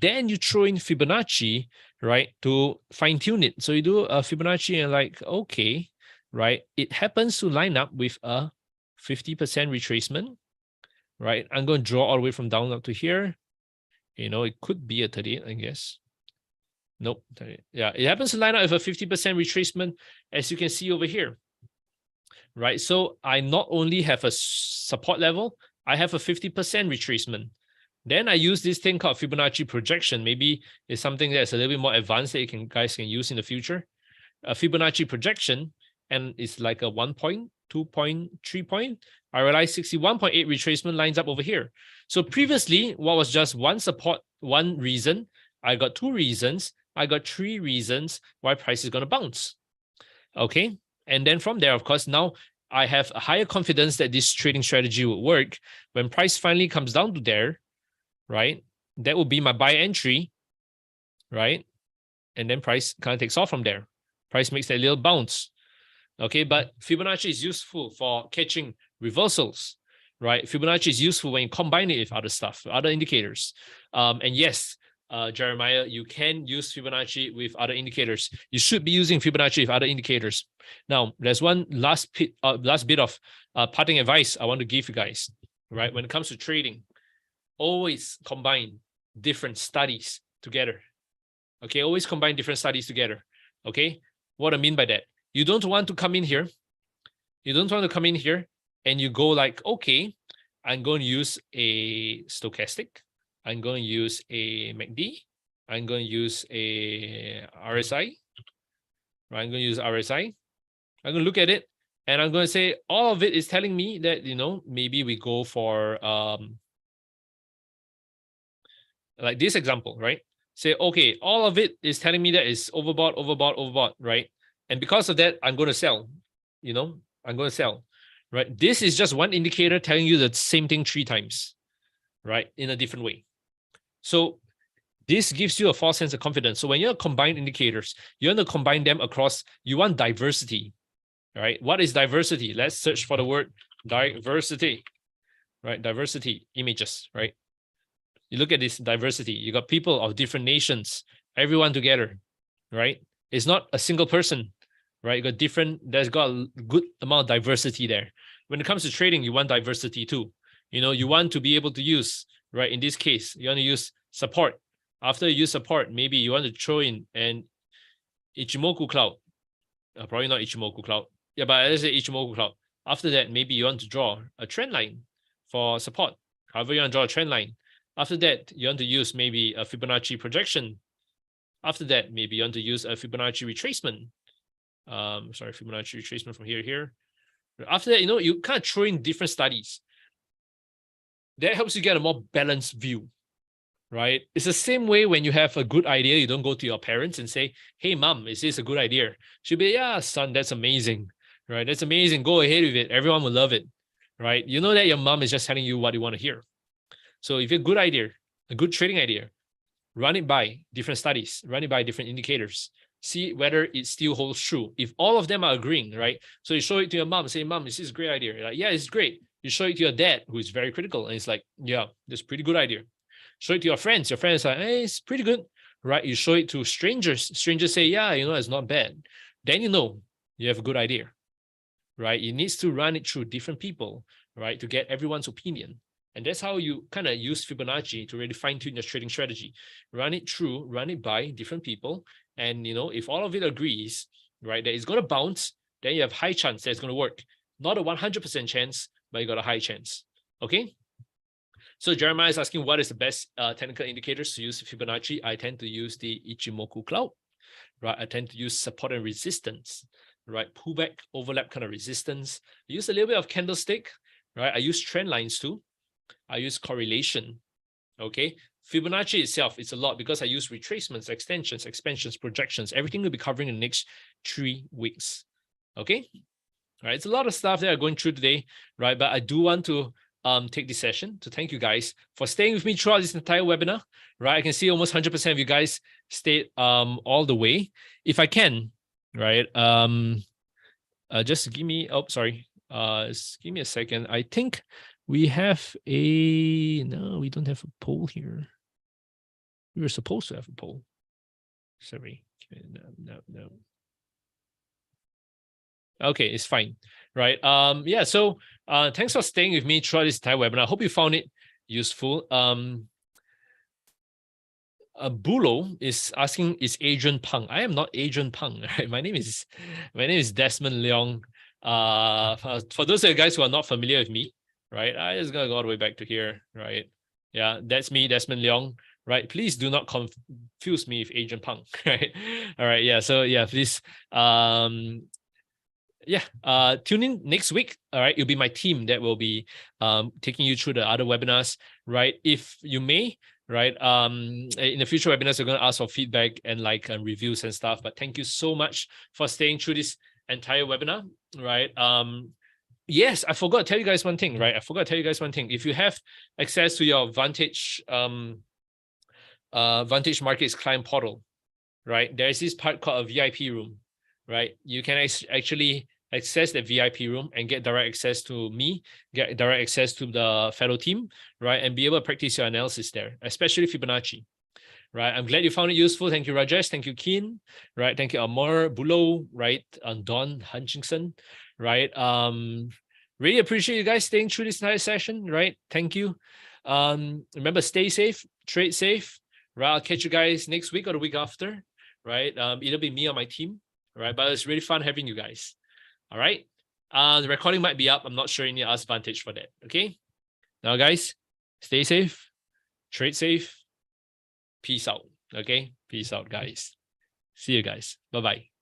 Then you throw in Fibonacci, right, to fine tune it. So you do a Fibonacci and like, okay, right, it happens to line up with a 50% retracement, right? I'm going to draw all the way from down up to here. You know, it could be a 38, I guess. Nope. 38. Yeah, it happens to line up with a 50% retracement, as you can see over here, right? So I not only have a support level, I have a 50% retracement. Then I use this thing called Fibonacci projection. Maybe it's something that's a little bit more advanced that you guys can use in the future. A Fibonacci projection, and it's like a 1 point, 2 point, 3 point. I realize 61.8 retracement lines up over here. So previously, what was just one support, one reason, I got 2 reasons, I got 3 reasons why price is going to bounce. Okay. And then from there, of course, now I have a higher confidence that this trading strategy would work. When price finally comes down to there, right, that will be my buy entry, right? And then price kind of takes off from there. Price makes that little bounce. Okay, but Fibonacci is useful for catching reversals, right? Fibonacci is useful when you combine it with other stuff, other indicators. And yes, Jeremiah, you can use Fibonacci with other indicators. You should be using Fibonacci with other indicators. Now, there's one last bit of parting advice I want to give you guys, right? When it comes to trading, always combine different studies together. Okay, always combine different studies together. Okay, what I mean by that, you don't want to come in here. You don't want to come in here and you go like, okay, I'm going to use a stochastic. I'm going to use a MACD. I'm going to use a RSI. I'm going to use RSI. I'm going to look at it and I'm going to say all of it is telling me that, you know, maybe we go for like this example, right? Say, okay, all of it is telling me that it's overbought, overbought, overbought, right? And because of that, I'm going to sell, you know, I'm going to sell, right? This is just one indicator telling you the same thing 3 times, right? In a different way. So this gives you a false sense of confidence. So when you combine indicators, you want to combine them across, you want diversity, right? What is diversity? Let's search for the word diversity, right? Diversity images, right? You look at this diversity, you got people of different nations, everyone together, right? It's not a single person, right? You got different, there's got a good amount of diversity there. When it comes to trading, you want diversity too. You know, you want to be able to use, right? In this case, you want to use support. After you use support, maybe you want to throw in an Ichimoku cloud. Probably not Ichimoku cloud. Yeah, but let's say Ichimoku cloud. After that, maybe you want to draw a trend line for support. However, you want to draw a trend line. After that, you want to use maybe a Fibonacci projection. After that, maybe you want to use a Fibonacci retracement. Fibonacci retracement from here to here. After that, you know, you kind of throw in different studies. That helps you get a more balanced view, right? It's the same way when you have a good idea, you don't go to your parents and say, hey, mom, is this a good idea? She'll be, yeah, son, that's amazing, right? That's amazing. Go ahead with it. Everyone will love it, right? You know that your mom is just telling you what you want to hear. So if you have a good idea, a good trading idea, run it by different studies, run it by different indicators, see whether it still holds true. If all of them are agreeing, right? So you show it to your mom, say, mom, this is a great idea. You're like, yeah, it's great. You show it to your dad, who is very critical, and it's like, yeah, that's a pretty good idea. Show it to your friends. Your friends are, hey, it's pretty good, right? You show it to strangers. Strangers say, yeah, you know, it's not bad. Then you know you have a good idea, right? You need to run it through different people, right, to get everyone's opinion. And that's how you kind of use Fibonacci to really fine tune your trading strategy. Run it through, run it by different people. And, if all of it agrees, right, that it's going to bounce, then you have high chance that it's going to work. Not a 100% chance, but you got a high chance. Okay. So Jeremiah is asking, what is the best technical indicators to use Fibonacci? I tend to use the Ichimoku cloud, right? I tend to use support and resistance, right? Pullback, overlap kind of resistance. I use a little bit of candlestick, right? I use trend lines too. I use correlation, okay? Fibonacci itself, it's a lot because I use retracements, extensions, expansions, projections. Everything will be covering in the next 3 weeks, okay? All right, it's a lot of stuff that I'm going through today, right? But I do want to take this session to thank you guys for staying with me throughout this entire webinar, right? I can see almost 100% of you guys stayed all the way. If I can, right? Just give me, give me a second. I think we have no, we don't have a poll here. We were supposed to have a poll. Sorry, no. Okay, it's fine, right? Yeah, so thanks for staying with me throughout this entire webinar. I hope you found it useful. Bulo is asking, is Adrian Pang? I am not Adrian Pang, right? My name is Desmond Leong. For those of you guys who are not familiar with me, right? I just gotta go all the way back to here, right? Yeah, that's me, Desmond Leong, right? Please do not confuse me with Adrian Pang, right? All right, yeah. So yeah, please, tune in next week. All right, it'll be my team that will be taking you through the other webinars, right? If you may, right, in the future webinars, we're going to ask for feedback and reviews and stuff. But thank you so much for staying through this entire webinar, right? Yes, I forgot to tell you guys one thing, right? If you have access to your Vantage Vantage Markets client portal, right, there's this part called a VIP room, right? You can actually access the VIP room and get direct access to me, get direct access to the fellow team, right? And be able to practice your analysis there, especially Fibonacci, right? I'm glad you found it useful. Thank you, Rajesh. Thank you, Keen, right? Thank you, Amor, Bulo, right? And Don Hutchinson, right? Really appreciate you guys staying through this entire session, right? Thank you. Remember, stay safe, trade safe, right? I'll catch you guys next week or the week after, right? It'll be me or my team, right? But it's really fun having you guys. All right. The recording might be up. I'm not sure you need to ask Vantage for that. Okay. Now, guys, stay safe, trade safe. Peace out. Okay. Peace out, guys. See you guys. Bye-bye.